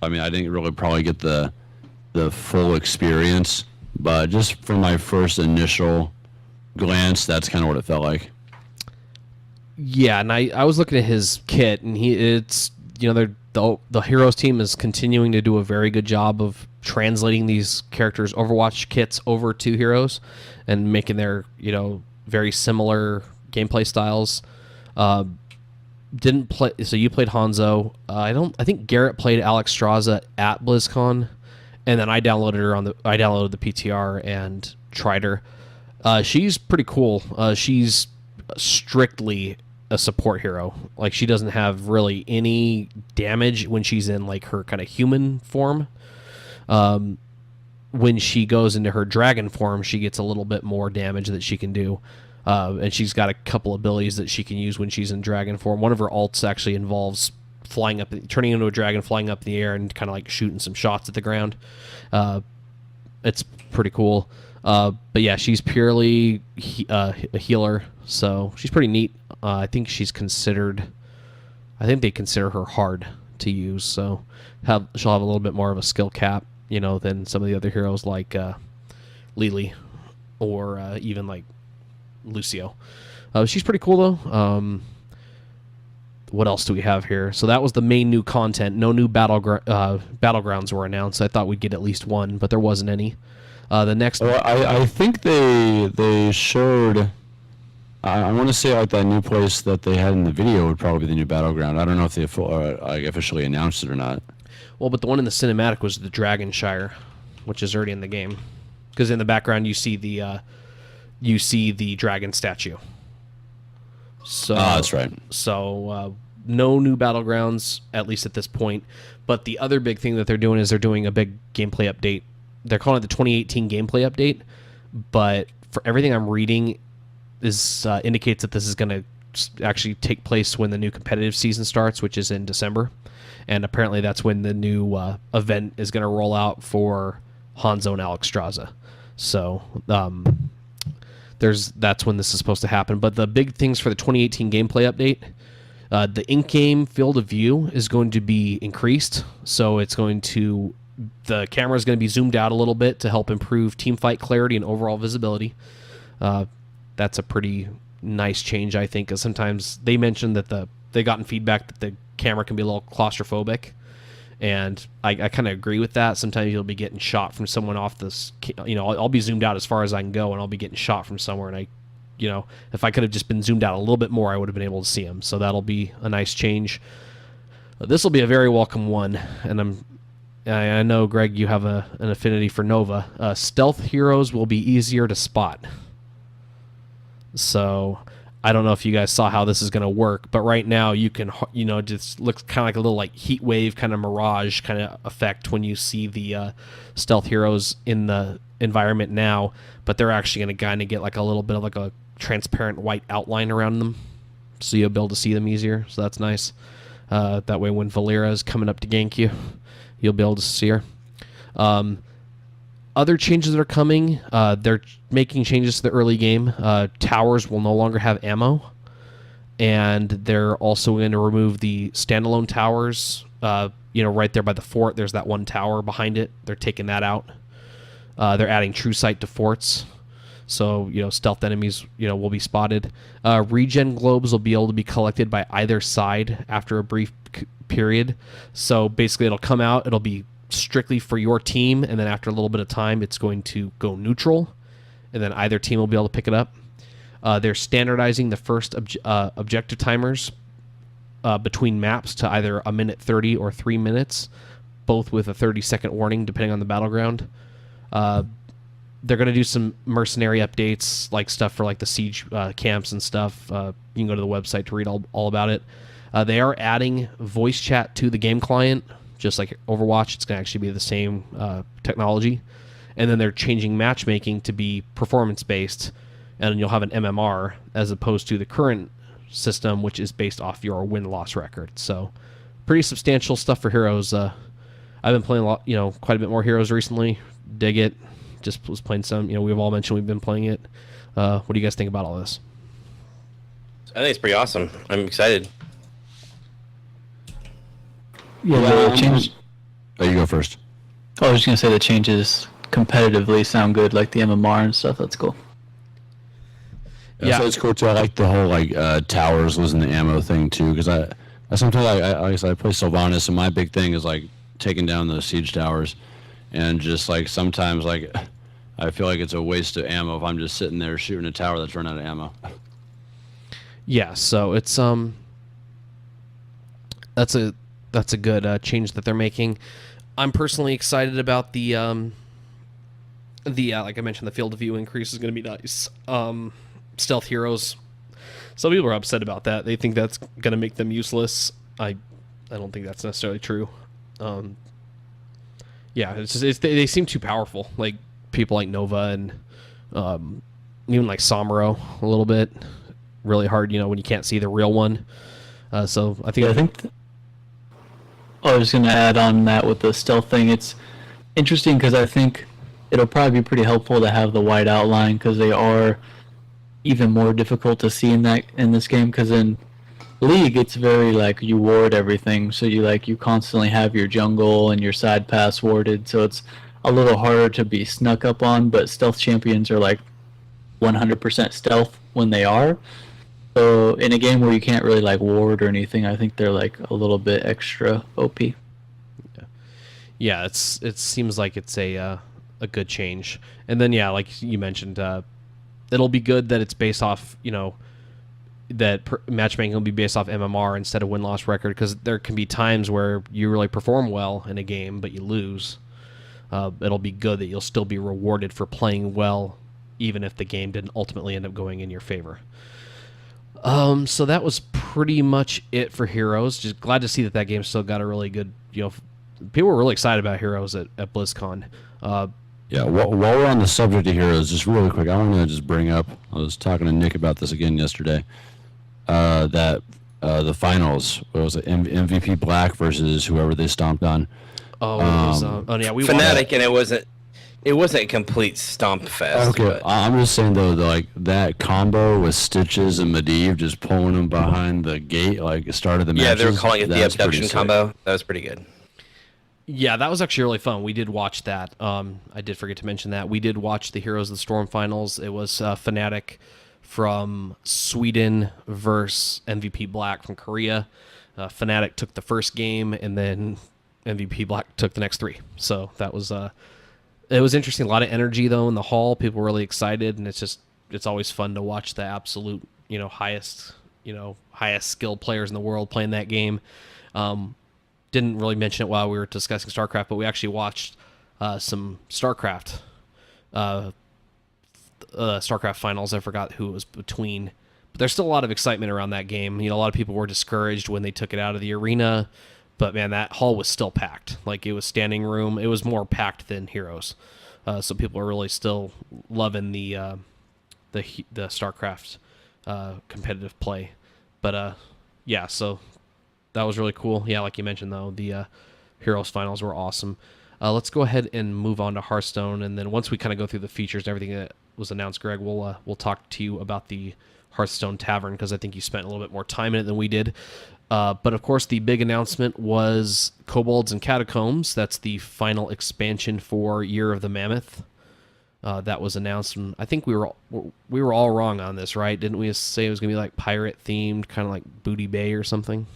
I mean, I didn't really probably get the full experience, but just from my first initial glance, that's kind of what it felt like. Yeah, and I was looking at his kit, and the Heroes team is continuing to do a very good job of translating these characters' Overwatch kits over to Heroes and making their, very similar gameplay styles. Didn't play, so you played Hanzo. I think Garrett played Alexstrasza at BlizzCon, and then I downloaded the PTR and tried her. She's pretty cool. She's strictly a support hero. Like, she doesn't have really any damage when she's in like her kind of human form. When she goes into her dragon form, she gets a little bit more damage that she can do. And she's got a couple abilities that she can use when she's in dragon form. One of her alts actually involves turning into a dragon, flying up in the air, and kind of like shooting some shots at the ground. It's pretty cool. But yeah, she's purely a healer, so she's pretty neat. I think they consider her hard to use, so she'll have a little bit more of a skill cap, than some of the other heroes like Lily or even like Lucio. She's pretty cool though. What else do we have here? So that was the main new content. No new battlegrounds were announced. I thought we'd get at least one, but there wasn't any. The next, I think they showed. I want to say like that new place that they had in the video would probably be the new battleground. I don't know if they officially announced it or not. Well, but the one in the cinematic was the Dragonshire, which is already in the game. Because in the background you see the dragon statue. So that's right. So no new battlegrounds, at least at this point. But the other big thing that they're doing is they're doing a big gameplay update. They're calling it the 2018 gameplay update, but for everything I'm reading, indicates that this is going to actually take place when the new competitive season starts, which is in December, and apparently that's when the new event is going to roll out for Hanzo and Alexstrasza. So that's when this is supposed to happen. But the big things for the 2018 gameplay update, the in-game field of view is going to be increased, so the camera is going to be zoomed out a little bit to help improve teamfight clarity and overall visibility. That's a pretty nice change, I think, because sometimes they mentioned that they gotten feedback that the camera can be a little claustrophobic, and I kind of agree with that. Sometimes you'll be getting shot from someone off this, I'll be zoomed out as far as I can go, and I'll be getting shot from somewhere, and if I could have just been zoomed out a little bit more, I would have been able to see them. So that'll be a nice change. This will be a very welcome one, and I know, Greg, you have an affinity for Nova. Stealth heroes will be easier to spot. So I don't know if you guys saw how this is going to work, but right now you can, just looks kind of like a little like heat wave kind of mirage kind of effect when you see the stealth heroes in the environment now, but they're actually going to kind of get like a little bit of like a transparent white outline around them, so you'll be able to see them easier. So that's nice. That way when Valera is coming up to gank you, you'll be able to see her. Other changes that are coming, they're making changes to the early game. Towers will no longer have ammo, and they're also going to remove the standalone towers. Right there by the fort, there's that one tower behind it. They're taking that out. They're adding true sight to forts, so stealth enemies will be spotted. Regen globes will be able to be collected by either side after a brief period. So basically, it'll come out. It'll be strictly for your team, and then after a little bit of time, it's going to go neutral, and then either team will be able to pick it up. They're standardizing the first objective timers between maps to either a minute 30 or 3 minutes, both with a 30-second warning depending on the battleground. They're going to do some mercenary updates, like stuff for like the siege camps and stuff. You can go to the website to read all about it. They are adding voice chat to the game client, just like Overwatch. It's going to actually be the same technology. And then they're changing matchmaking to be performance-based, and you'll have an MMR as opposed to the current system, which is based off your win-loss record. So pretty substantial stuff for Heroes. I've been playing a lot, quite a bit more Heroes recently. Dig it. Just was playing some. We've all mentioned we've been playing it. What do you guys think about all this? I think it's pretty awesome. I'm excited. Yeah, the change. Oh, you go first. I was just gonna say the changes competitively sound good, like the MMR and stuff. That's cool. Yeah, so it's cool too. I like the whole towers losing the ammo thing too, because I sometimes I play Sylvanas, and my big thing is like taking down those siege towers, and just like sometimes like I feel like it's a waste of ammo if I'm just sitting there shooting a tower that's run out of ammo. Yeah, so it's that's a good change that they're making. I'm personally excited about the like I mentioned, the field of view increase is going to be nice. Stealth heroes. Some people are upset about that. They think that's going to make them useless. I don't think that's necessarily true. Yeah, they seem too powerful. Like people like Nova and even like Samuro a little bit. Really hard, when you can't see the real one. So I think. I was going to add on that with the stealth thing. It's interesting because I think it'll probably be pretty helpful to have the white outline, because they are even more difficult to see in this game. Because in League, it's very like you ward everything, so you constantly have your jungle and your side pass warded, so it's a little harder to be snuck up on. But stealth champions are like 100% stealth when they are. So in a game where you can't really like ward or anything, I think they're like a little bit extra OP. Yeah, it seems like it's a good change. And then like you mentioned, it'll be good that it's based off matchmaking will be based off MMR instead of win-loss record, because there can be times where you really perform well in a game but you lose. It'll be good that you'll still be rewarded for playing well, even if the game didn't ultimately end up going in your favor. So that was pretty much it for Heroes. Just glad to see that game still got a really good, people were really excited about Heroes at BlizzCon. Yeah, while we're on the subject of Heroes, just really quick, I want to just bring up, I was talking to Nick about this again yesterday, that the finals, what was it, MVP Black versus whoever they stomped on. We Fnatic, and it wasn't a complete stomp fest. Okay, but I'm just saying though, like that combo with Stitches and Medivh just pulling them behind the gate, like it started the match. Yeah, they were calling it the abduction combo. That was pretty good. Yeah, that was actually really fun. We did watch that. I did forget to mention that. We did watch the Heroes of the Storm finals. It was Fnatic from Sweden versus MVP Black from Korea. Fnatic took the first game, and then MVP Black took the next three. So that was it was interesting. A lot of energy though in the hall. People were really excited, and it's always fun to watch the absolute highest skilled players in the world playing that game. Didn't really mention it while we were discussing StarCraft, but we actually watched some StarCraft finals. I forgot who it was between, but there's still a lot of excitement around that game. A lot of people were discouraged when they took it out of the arena, but man, that hall was still packed. Like it was standing room. It was more packed than Heroes, so people are really still loving the StarCraft competitive play. But so. That was really cool. Yeah, like you mentioned, though, the Heroes finals were awesome. Let's go ahead and move on to Hearthstone, and then once we kind of go through the features and everything that was announced, Greg, we'll talk to you about the Hearthstone Tavern, because I think you spent a little bit more time in it than we did. But of course, the big announcement was Kobolds and Catacombs. That's the final expansion for Year of the Mammoth. That was announced, and I think we were all wrong on this, right? Didn't we say it was gonna be like pirate themed, kind of like Booty Bay or something?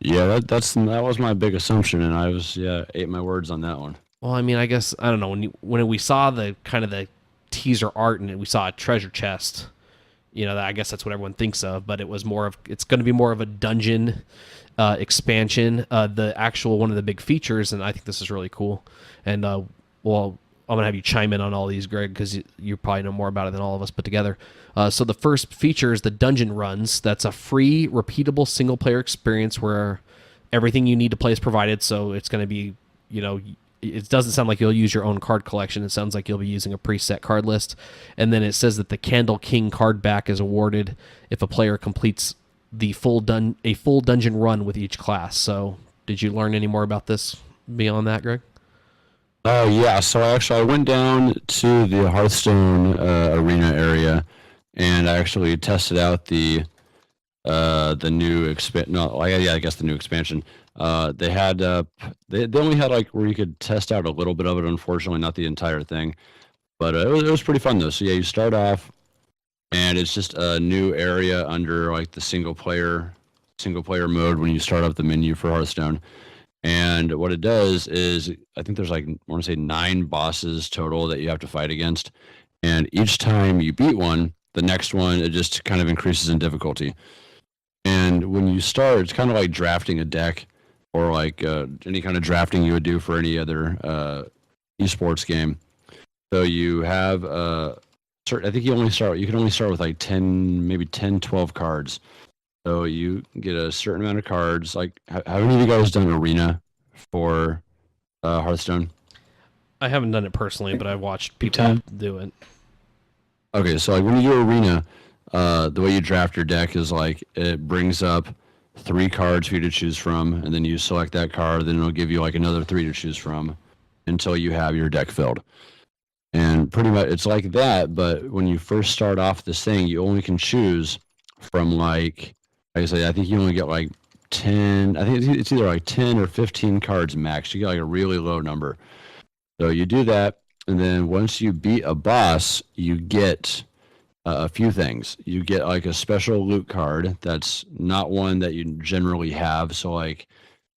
Yeah, that was my big assumption, and I ate my words on that one. Well, I mean, I guess I don't know when we saw the kind of the teaser art and we saw a treasure chest. I guess that's what everyone thinks of, but it's going to be more of a dungeon expansion. The actual one of the big features, and I think this is really cool. And well, I'm gonna have you chime in on all these, Greg, because you probably know more about it than all of us put together. So the first feature is the dungeon runs. That's a free, repeatable single-player experience where everything you need to play is provided. So it's going to be, it doesn't sound like you'll use your own card collection. It sounds like you'll be using a preset card list. And then it says that the Candle King card back is awarded if a player completes a full dungeon run with each class. So did you learn any more about this beyond that, Greg? Oh yeah, so I went down to the Hearthstone arena area, and I actually tested out the new I guess the new expansion. They had they only had like where you could test out a little bit of it. Unfortunately, not the entire thing, but it was pretty fun though. So yeah, you start off, and it's just a new area under like the single player mode when you start up the menu for Hearthstone. And what it does is, I think there's like, I want to say 9 bosses total that you have to fight against. And each time you beat one, the next one, it just kind of increases in difficulty. And when you start, it's kind of like drafting a deck, or like any kind of drafting you would do for any other esports game. So you have, I think you can only start with like 10, maybe 10, 12 cards. So you get a certain amount of cards. Like, have any of you guys done Arena for Hearthstone? I haven't done it personally, but I've watched people do it. Okay, so like when you do Arena, the way you draft your deck is like it brings up 3 cards for you to choose from, and then you select that card, then it'll give you like another 3 to choose from until you have your deck filled. And pretty much it's like that, but when you first start off this thing, you only can choose from like I say, I think you only get like 10. I think it's either like 10 or 15 cards max. You get like a really low number. So you do that, and then once you beat a boss, you get a few things. You get like a special loot card that's not one that you generally have. So like,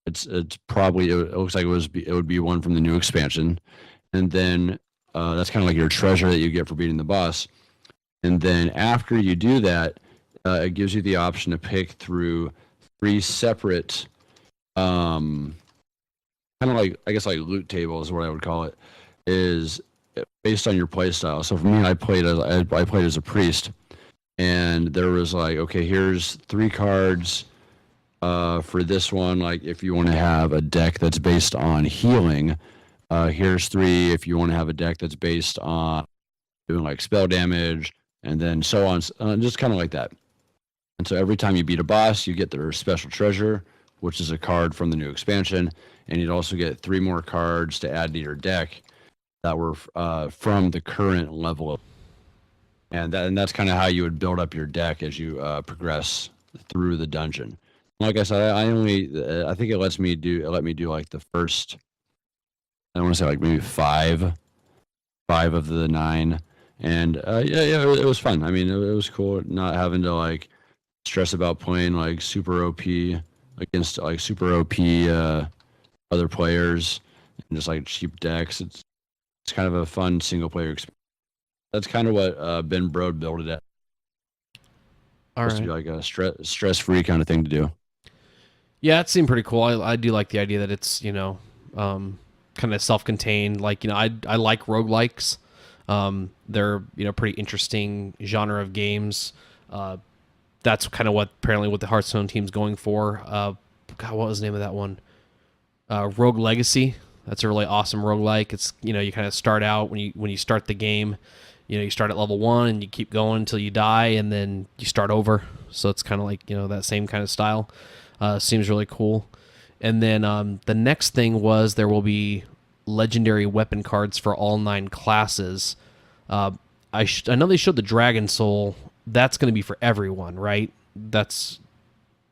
it's probably it looks like it would be one from the new expansion, and then that's kind of like your treasure that you get for beating the boss. And then after you do that, it gives you the option to pick through 3 separate, kind of like, I guess like loot tables is what I would call it, is based on your play style. So for me, I played as a priest, and there was like, okay, here's 3 cards for this one. Like if you want to have a deck that's based on healing, here's 3 if you want to have a deck that's based on doing like spell damage, and then so on, just kind of like that. And so every time you beat a boss, you get their special treasure, which is a card from the new expansion, and you'd also get 3 more cards to add to your deck that were from the current level. And that's kind of how you would build up your deck as you progress through the dungeon. Like I said, I think it let me do like the first, I want to say like maybe 5 of the 9. And it was fun. I mean, it was cool not having to like stress about playing like super OP against like super OP other players and just like cheap decks. It's kind of a fun single player experience. That's kind of what Ben Brode built it at. All right. To be like a stress free kind of thing to do. Yeah, it seemed pretty cool. I do like the idea that it's kind of self-contained. Like I like roguelikes. They're pretty interesting genre of games. That's kind of what the Hearthstone team's going for. God, what was the name of that one? Rogue Legacy. That's a really awesome roguelike. It's you kind of start out when you start the game, you start at level 1 and you keep going until you die, and then you start over. So it's kind of like that same kind of style. Seems really cool. And then the next thing was there will be legendary weapon cards for all 9 classes. I know they showed the Dragon Soul. That's going to be for everyone, right? That's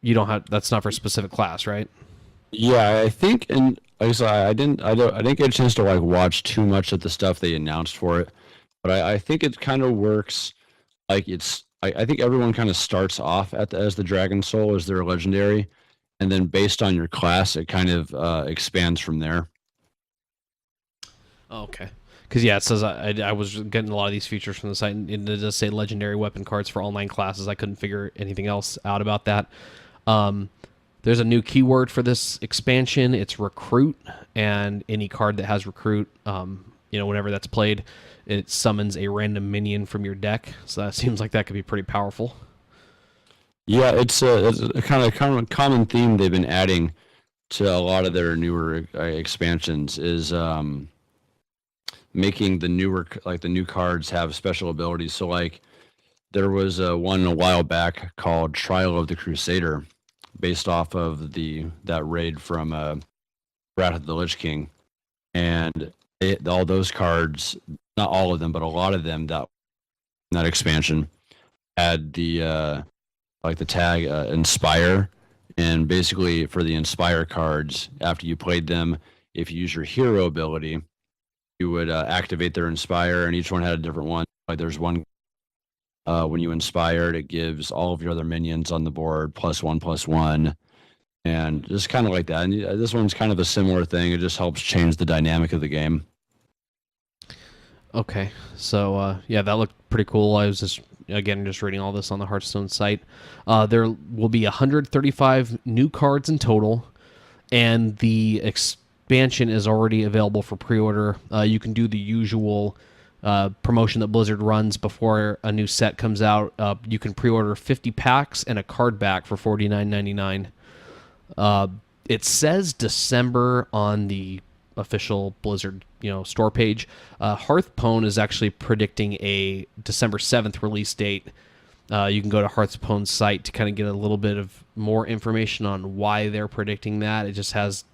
not for a specific class, right? Yeah, I think, and like I said, I didn't get a chance to like watch too much of the stuff they announced for it, but I think it kind of works like I think everyone kind of starts off as the Dragon Soul as their legendary, and then based on your class, it kind of expands from there. Oh, okay. Because yeah, it says I was getting a lot of these features from the site, and it does say legendary weapon cards for all 9 classes. I couldn't figure anything else out about that. There's a new keyword for this expansion. It's recruit, and any card that has recruit, whenever that's played, it summons a random minion from your deck. So that seems like that could be pretty powerful. Yeah, it's a kind of common theme they've been adding to a lot of their newer expansions is making the new cards have special abilities. So like there was one a while back called Trial of the Crusader, based off of that raid from Wrath of the Lich King, and all those cards, not all of them, but a lot of them that expansion had the tag Inspire, and basically for the Inspire cards, after you played them, if you use your hero ability, you would activate their Inspire, and each one had a different one. Like there's one when you inspired, it gives all of your other minions on the board +1/+1, and just kind of like that. And this one's kind of a similar thing. It just helps change the dynamic of the game. Okay, so yeah, that looked pretty cool. I was just reading all this on the Hearthstone site. There will be 135 new cards in total, and the expansion is already available for pre-order. You can do the usual promotion that Blizzard runs before a new set comes out. You can pre-order 50 packs and a card back for $49.99. It says December on the official Blizzard store page. Hearthstone is actually predicting a December 7th release date. You can go to Hearthstone's site to kind of get a little bit of more information on why they're predicting that. It just has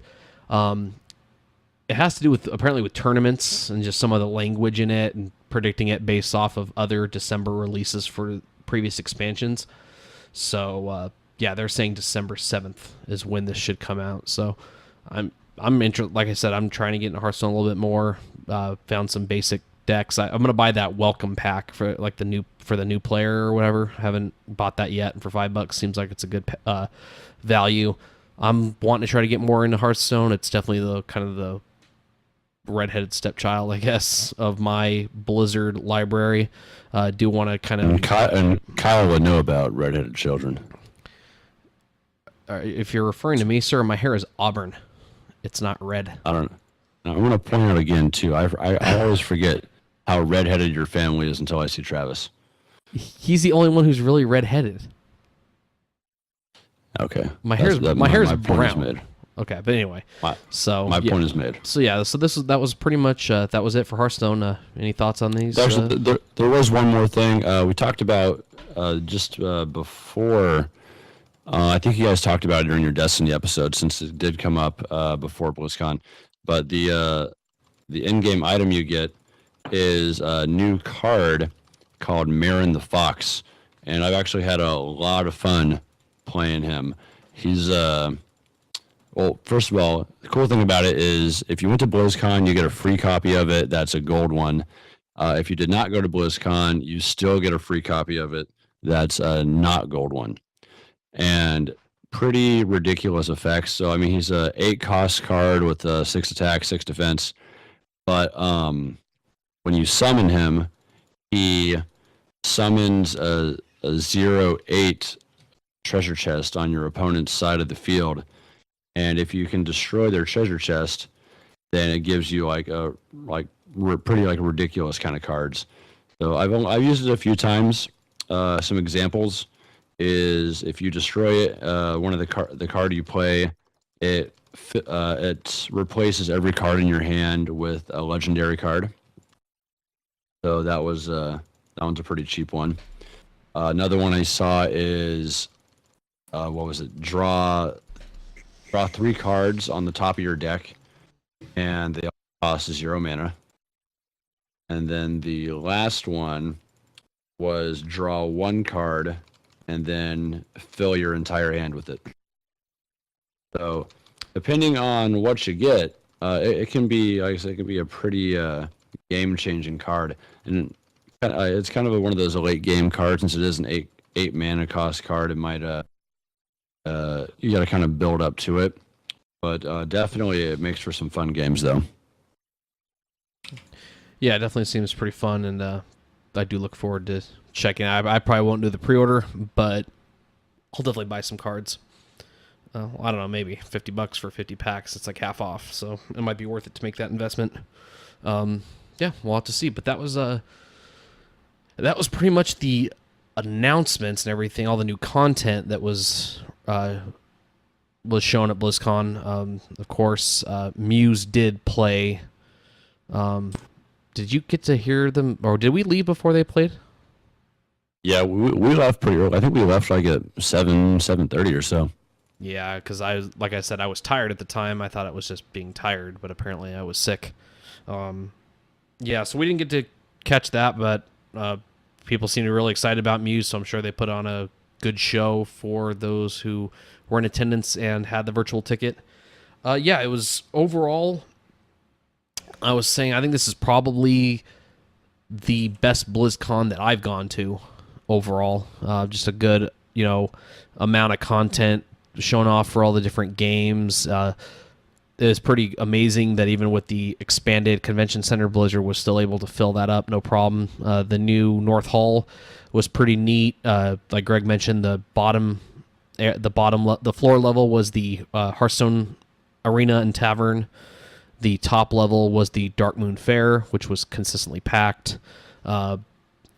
it has to do with apparently with tournaments and just some of the language in it, and predicting it based off of other December releases for previous expansions. So yeah, they're saying December 7th is when this should come out. So I'm interested. Like I said, I'm trying to get into Hearthstone a little bit more. Found some basic decks. I'm gonna buy that welcome pack for like the new player or whatever. Haven't bought that yet, and for $5 seems like it's a good value. I'm wanting to try to get more into Hearthstone. It's definitely the kind of the redheaded stepchild, I guess, of my Blizzard library. Do want to kind of... And Kyle would know about redheaded children. If you're referring to me, sir, my hair is auburn. It's not red. I don't know. I'm going to point out again, too. I always forget how redheaded your family is until I see Travis. He's the only one who's really redheaded. Okay. My hair's brown. Okay, but anyway, my point is made. So yeah, so that was pretty much that was it for Hearthstone. Any thoughts on these? Actually, there was one more thing we talked about just before. I think you guys talked about it during your Destiny episode, since it did come up before BlizzCon. But the in-game item you get is a new card called Marin the Fox, and I've actually had a lot of fun playing him. He's well, first of all, the cool thing about it is if you went to BlizzCon, you get a free copy of it. That's a gold one. If you did not go to BlizzCon, you still get a free copy of it. That's a not gold one. And pretty ridiculous effects. So, I mean, he's a 8 cost card with 6 attack, 6 defense. But when you summon him, he summons a 0/8 treasure chest on your opponent's side of the field. And if you can destroy their treasure chest, then it gives you pretty ridiculous kind of cards. So I've used it a few times. Some examples is if you destroy it, one of the card you play, it replaces every card in your hand with a legendary card. So that one's a pretty cheap one. Another one I saw is what was it? Draw 3 cards on the top of your deck, and they costs 0 mana. And then the last one was draw 1 card and then fill your entire hand with it. So, depending on what you get, it can be, like I said, it can be a pretty game-changing card. And it's kind of one of those late game cards, since it is an 8 mana cost card. It might you got to kind of build up to it, but definitely it makes for some fun games though. Yeah, it definitely seems pretty fun, and I do look forward to checking it. I probably won't do the pre-order, but I'll definitely buy some cards. I don't know, maybe $50 for 50 packs. It's like half off, so it might be worth it to make that investment. Yeah, we'll have to see. But that was pretty much the announcements and everything, all the new content that was shown at BlizzCon. Of course, Muse did play. Did you get to hear them, or did we leave before they played? Yeah, we left pretty early. I think we left like at 7:30 or so. Yeah, because like I said, I was tired at the time. I thought it was just being tired, but apparently I was sick. Yeah, so we didn't get to catch that, but people seem to be really excited about Muse, so I'm sure they put on a good show for those who were in attendance and had the virtual ticket. Yeah, it was overall, I was saying, I think this is probably the best BlizzCon that I've gone to overall. Just a good, amount of content shown off for all the different games. It was pretty amazing that even with the expanded convention center, Blizzard was still able to fill that up, no problem. The new North Hall was pretty neat. Like Greg mentioned, the floor level was the Hearthstone Arena and Tavern. The top level was the Dark Moon Fair, which was consistently packed.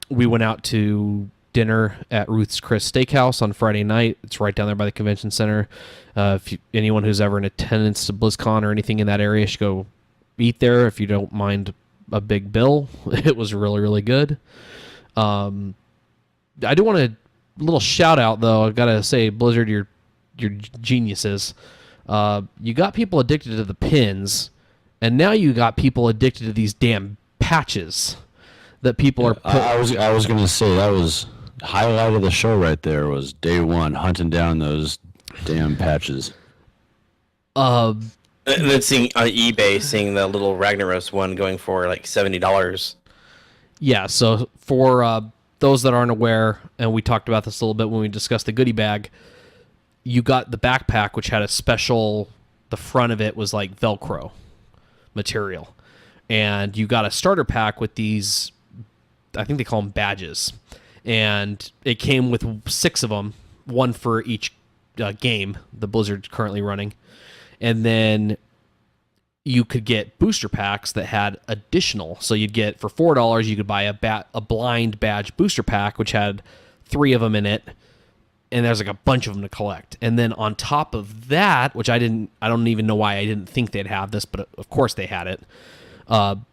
We went out to dinner at Ruth's Chris Steakhouse on Friday night. It's right down there by the convention center. Anyone who's ever in attendance to BlizzCon or anything in that area should go eat there if you don't mind a big bill. It was really, really good. I do want a little shout out though. I gotta say, Blizzard, you're geniuses. You got people addicted to the pins, and now you got people addicted to these damn patches that people are. I was gonna say that was highlight of the show right there. Was day one hunting down those damn patches. And then seeing on eBay, seeing the little Ragnaros one going for like $70. Yeah, so for those that aren't aware, and we talked about this a little bit when we discussed the goodie bag, you got the backpack, which had a special, the front of it was like Velcro material. And you got a starter pack with these, I think they call them badges. And it came with 6 of them, one for each game the Blizzard's currently running. And then you could get booster packs that had additional. So you'd get, for $4, you could buy a blind badge booster pack, which had 3 of them in it. And there's like a bunch of them to collect. And then on top of that, which I don't even know why I didn't think they'd have this, but of course they had it.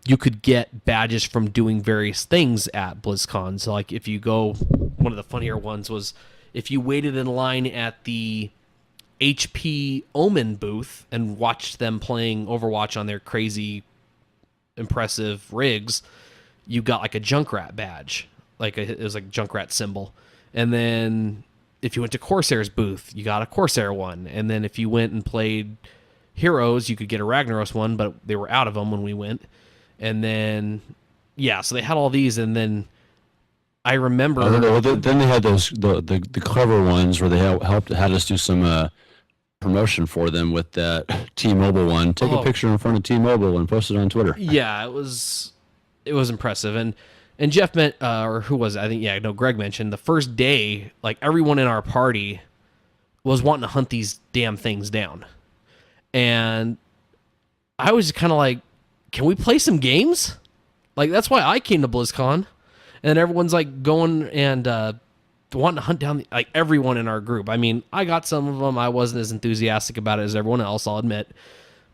You could get badges from doing various things at BlizzCon. So like if you go, one of the funnier ones was if you waited in line at the HP Omen booth and watched them playing Overwatch on their crazy, impressive rigs, you got like a Junkrat badge. It was like a Junkrat symbol. And then if you went to Corsair's booth, you got a Corsair one. And then if you went and played Heroes, you could get a Ragnaros one, but they were out of them when we went. And then, yeah, so they had all these, and then I remember... then they had those the clever ones where they had us do some promotion for them with that T-Mobile one. Take a picture in front of T-Mobile and post it on Twitter. Yeah, it was impressive. And Jeff meant, or who was it? I think, yeah, no, Greg mentioned the first day, like everyone in our party was wanting to hunt these damn things down. And I was kind of like, can we play some games? Like, that's why I came to BlizzCon. And everyone's like going and wanting to hunt down like everyone in our group. I mean, I got some of them. I wasn't as enthusiastic about it as everyone else, I'll admit.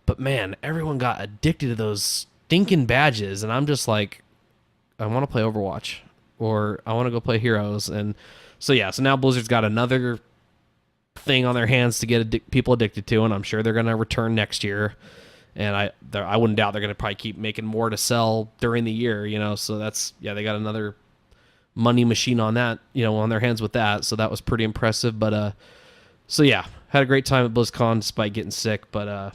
But man, everyone got addicted to those stinking badges. And I'm just like, I want to play Overwatch, or I want to go play Heroes. And so, yeah, so now Blizzard's got another thing on their hands to get people addicted to, and I'm sure they're going to return next year. and I wouldn't doubt they're going to probably keep making more to sell during the year, so they got another money machine on that, on their hands with that. So that was pretty impressive. But so yeah, had a great time at BlizzCon despite getting sick. But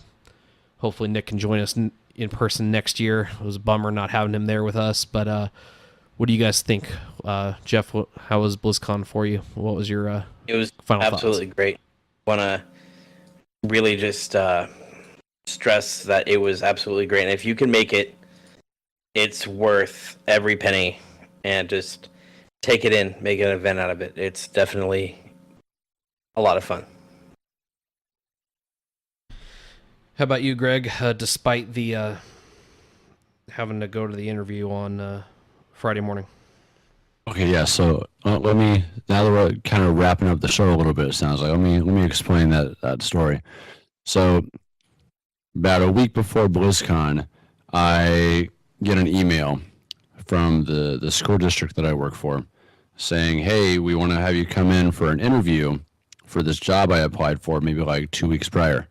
hopefully Nick can join us in person next year. It was a bummer not having him there with us. But what do you guys think, Jeff? How was BlizzCon for you? What was your it was final absolutely thoughts? great. Want to really just stress that it was absolutely great, and if you can make it, it's worth every penny, and just take it in, make an event out of it. It's definitely a lot of fun. How about you, Greg? Despite the having to go to the interview on Friday morning. Okay, yeah. So let me, now that we're kind of wrapping up the show a little bit, it sounds like, let me explain that story. So about a week before BlizzCon, I get an email from the school district that I work for saying, hey, we want to have you come in for an interview for this job I applied for maybe like 2 weeks prior.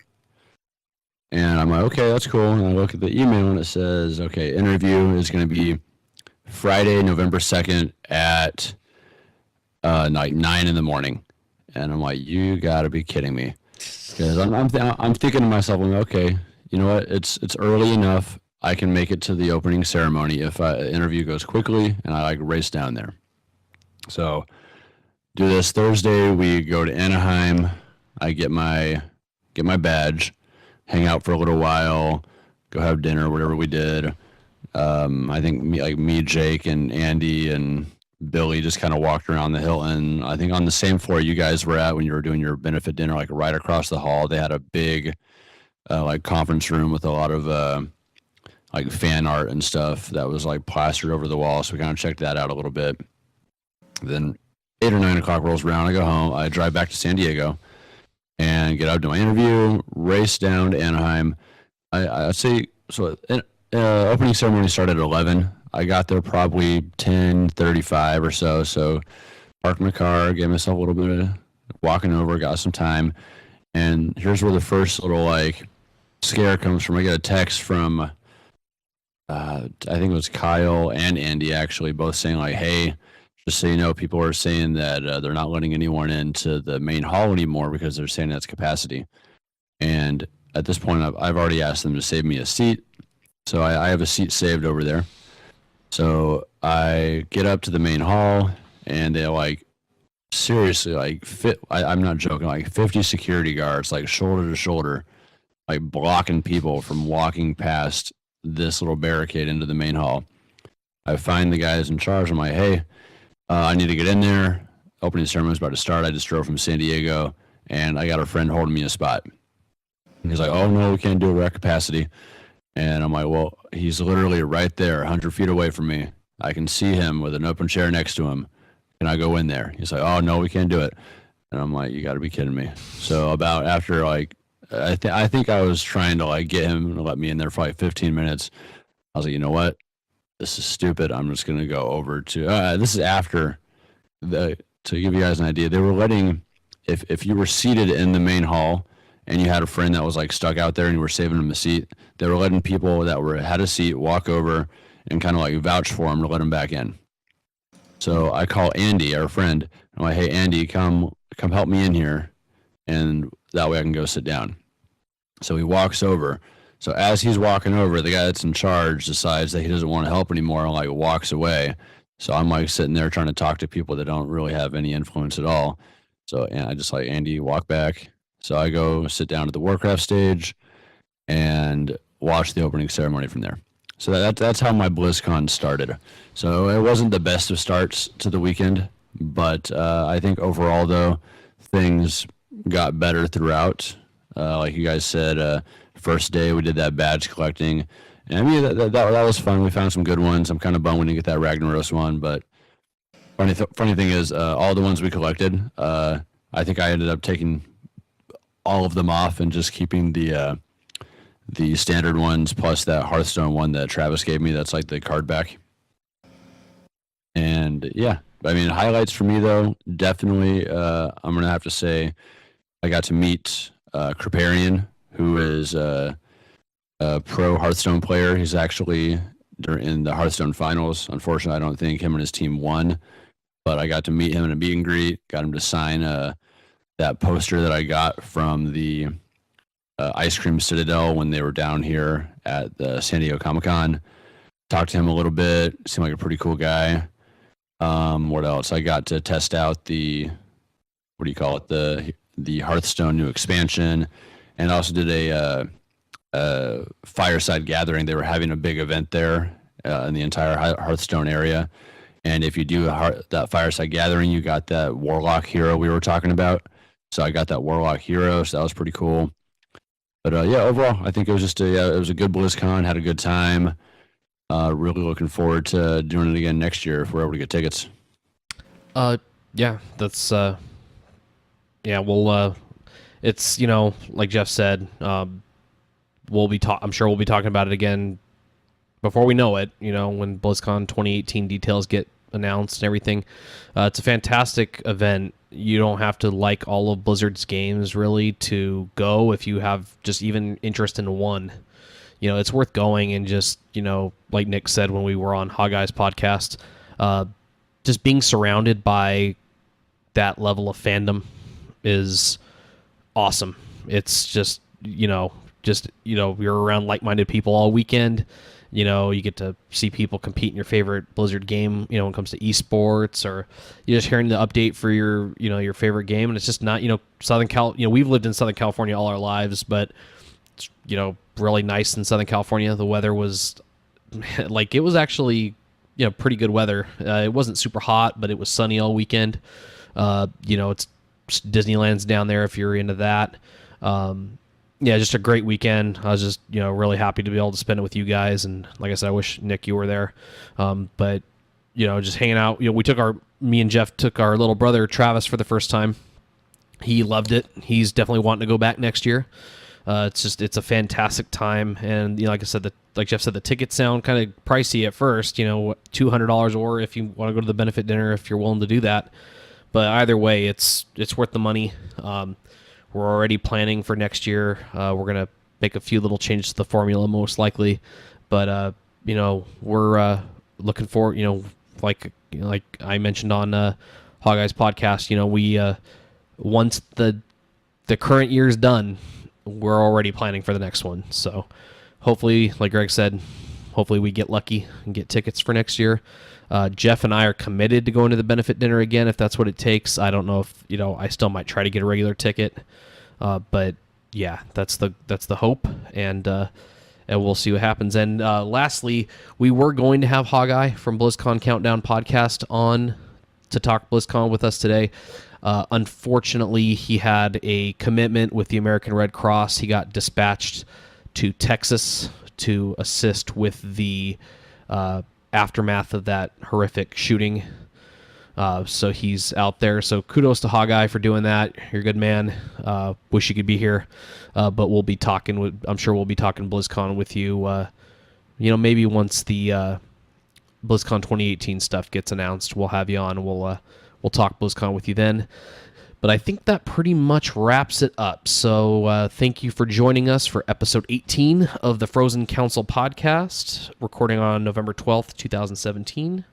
And I'm like, okay, that's cool. And I look at the email and it says, okay, interview is going to be Friday, November 2nd at like 9 in the morning. And I'm like, you got to be kidding me. Because I'm thinking to myself, I'm like, okay, you know what? It's early enough. I can make it to the opening ceremony if the interview goes quickly and I like race down there. So do this Thursday. We go to Anaheim. I get my badge, hang out for a little while, go have dinner, whatever we did. I think me, Jake, and Andy and Billy just kind of walked around the Hilton. I think on the same floor you guys were at when you were doing your benefit dinner, like right across the hall. They had a big like conference room with a lot of like fan art and stuff that was like plastered over the wall. So we kind of checked that out a little bit. Then 8 or 9 o'clock rolls around. I go home. I drive back to San Diego and get out to my interview, race down to Anaheim. I'd say, so opening ceremony started at 11. I got there probably 10:35 or so. So parked my car, gave myself a little bit of walking over, got some time. And here's where the first little like scare comes from. I get a text from, I think it was Kyle and Andy actually, both saying like, hey, just so you know, people are saying that they're not letting anyone into the main hall anymore because they're saying that's capacity. And at this point, I've already asked them to save me a seat. So I have a seat saved over there. So I get up to the main hall and they like, seriously, like I'm not joking, like 50 security guards, like shoulder to shoulder, like blocking people from walking past this little barricade into the main hall. I find the guys in charge. I'm like, hey, I need to get in there. Opening ceremony is about to start. I just drove from San Diego and I got a friend holding me a spot. And he's like, oh no, we can't do it. We're at capacity. And I'm like, well, he's literally right there, 100 feet away from me. I can see him with an open chair next to him. Can I go in there? He's like, oh, no, we can't do it. And I'm like, you got to be kidding me. So about after, like, I think I was trying to, like, get him to let me in there for, like, 15 minutes. I was like, you know what? This is stupid. I'm just going to go over to, this is after, to give you guys an idea, they were letting, if you were seated in the main hall, and you had a friend that was like stuck out there and you were saving them a seat, they were letting people that had a seat walk over and kind of like vouch for them to let them back in. So I call Andy, our friend. I'm like, hey, Andy, come help me in here. And that way I can go sit down. So he walks over. So as he's walking over, the guy that's in charge decides that he doesn't want to help anymore and like walks away. So I'm like sitting there trying to talk to people that don't really have any influence at all. So and I just like, Andy, walk back. So I go sit down at the Warcraft stage and watch the opening ceremony from there. So that's how my BlizzCon started. So it wasn't the best of starts to the weekend, but I think overall, though, things got better throughout. Like you guys said, first day we did that badge collecting. And I mean, that was fun. We found some good ones. I'm kind of bummed we didn't get that Ragnaros one, but funny thing is, all the ones we collected, I think I ended up taking all of them off and just keeping the standard ones plus that Hearthstone one that Travis gave me. That's like the card back. And yeah, I mean, highlights for me though, definitely, I'm going to have to say I got to meet Kriparian, who is a pro Hearthstone player. He's actually in the Hearthstone finals. Unfortunately, I don't think him and his team won, but I got to meet him in a meet and greet. Got him to sign that poster that I got from the Ice Cream Citadel when they were down here at the San Diego Comic-Con. Talked to him a little bit. Seemed like a pretty cool guy. What else? I got to test out the the Hearthstone new expansion, and also did a fireside gathering. They were having a big event there in the entire Hearthstone area. And if you do that fireside gathering, you got that Warlock hero we were talking about. So I got that Warlock hero, so that was pretty cool. But yeah, overall, I think it was just it was a good BlizzCon. Had a good time. Really looking forward to doing it again next year if we're able to get tickets. Yeah, that's yeah. Well, it's like Jeff said, I'm sure we'll be talking about it again before we know it. When BlizzCon 2018 details get announced and everything. It's a fantastic event. You don't have to like all of Blizzard's games really to go if you have just even interest in one. It's worth going, and just, like Nick said when we were on Hawkeye's podcast, just being surrounded by that level of fandom is awesome. It's just, you're around like-minded people all weekend. You get to see people compete in your favorite Blizzard game, when it comes to esports, or you're just hearing the update for your, your favorite game. And it's just not, Southern Cal, we've lived in Southern California all our lives, but it's, really nice in Southern California. The weather was it was actually, pretty good weather. It wasn't super hot, but it was sunny all weekend. It's Disneyland's down there if you're into that. Yeah, just a great weekend. I was just, really happy to be able to spend it with you guys. And like I said, I wish, Nick, you were there. But, just hanging out. Me and Jeff took our little brother, Travis, for the first time. He loved it. He's definitely wanting to go back next year. It's a fantastic time. And, like I said, like Jeff said, the tickets sound kind of pricey at first, $200, or if you want to go to the benefit dinner, if you're willing to do that. But either way, it's worth the money. We're already planning for next year. We're going to make a few little changes to the formula, most likely. But, we're looking forward, like I mentioned on Hawkeye's podcast, we once the current year's done, we're already planning for the next one. So hopefully, like Greg said, hopefully we get lucky and get tickets for next year. Jeff and I are committed to going to the benefit dinner again if that's what it takes. I don't know if I still might try to get a regular ticket, but yeah, that's the hope, and we'll see what happens. And lastly, we were going to have Hawkeye from BlizzCon Countdown podcast on to talk BlizzCon with us today. Unfortunately, he had a commitment with the American Red Cross. He got dispatched to Texas to assist with the aftermath of that horrific shooting. So he's out there. So kudos to Hawkeye for doing that. You're a good man. Wish you could be here. But we'll be talking I'm sure we'll be talking BlizzCon with you. Maybe once the BlizzCon 2018 stuff gets announced, we'll have you on. We'll talk BlizzCon with you then. But I think that pretty much wraps it up. So thank you for joining us for episode 18 of the Frozen Council podcast, recording on November 12th, 2017.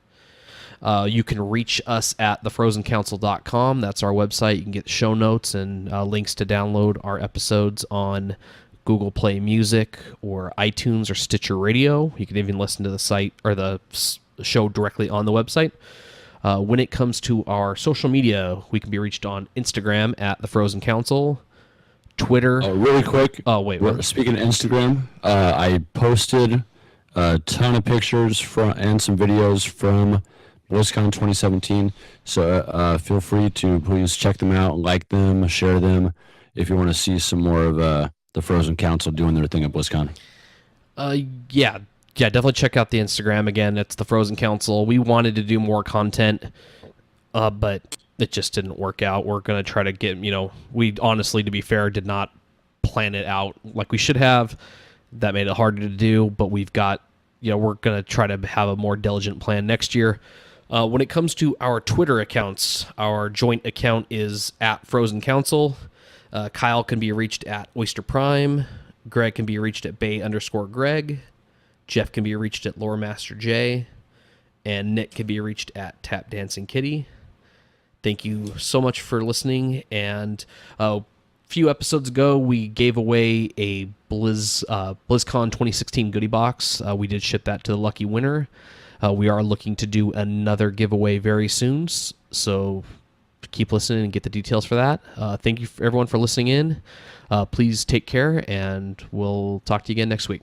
You can reach us at thefrozencouncil.com. That's our website. You can get show notes and links to download our episodes on Google Play Music or iTunes or Stitcher Radio. You can even listen to the site or the show directly on the website. When it comes to our social media, we can be reached on Instagram at The Frozen Council, Twitter. Really quick. Oh, wait. Speaking of Instagram, I posted a ton of pictures and some videos from BlizzCon 2017. So feel free to please check them out, like them, share them if you want to see some more of the Frozen Council doing their thing at BlizzCon. Yeah, definitely check out the Instagram. Again, it's the Frozen Council. We wanted to do more content, but it just didn't work out. We're going to try to get, we honestly, to be fair, did not plan it out like we should have. That made it harder to do, but we've got, we're going to try to have a more diligent plan next year. When it comes to our Twitter accounts, our joint account is at Frozen Council. Kyle can be reached at Oyster Prime. Greg can be reached at Bay_Greg. Jeff can be reached at LoreMasterJ. And Nick can be reached at Tap Dancing Kitty. Thank you so much for listening. And a few episodes ago, we gave away a BlizzCon 2016 goodie box. We did ship that to the lucky winner. We are looking to do another giveaway very soon. So keep listening and get the details for that. Thank you everyone for listening in. Please take care, and we'll talk to you again next week.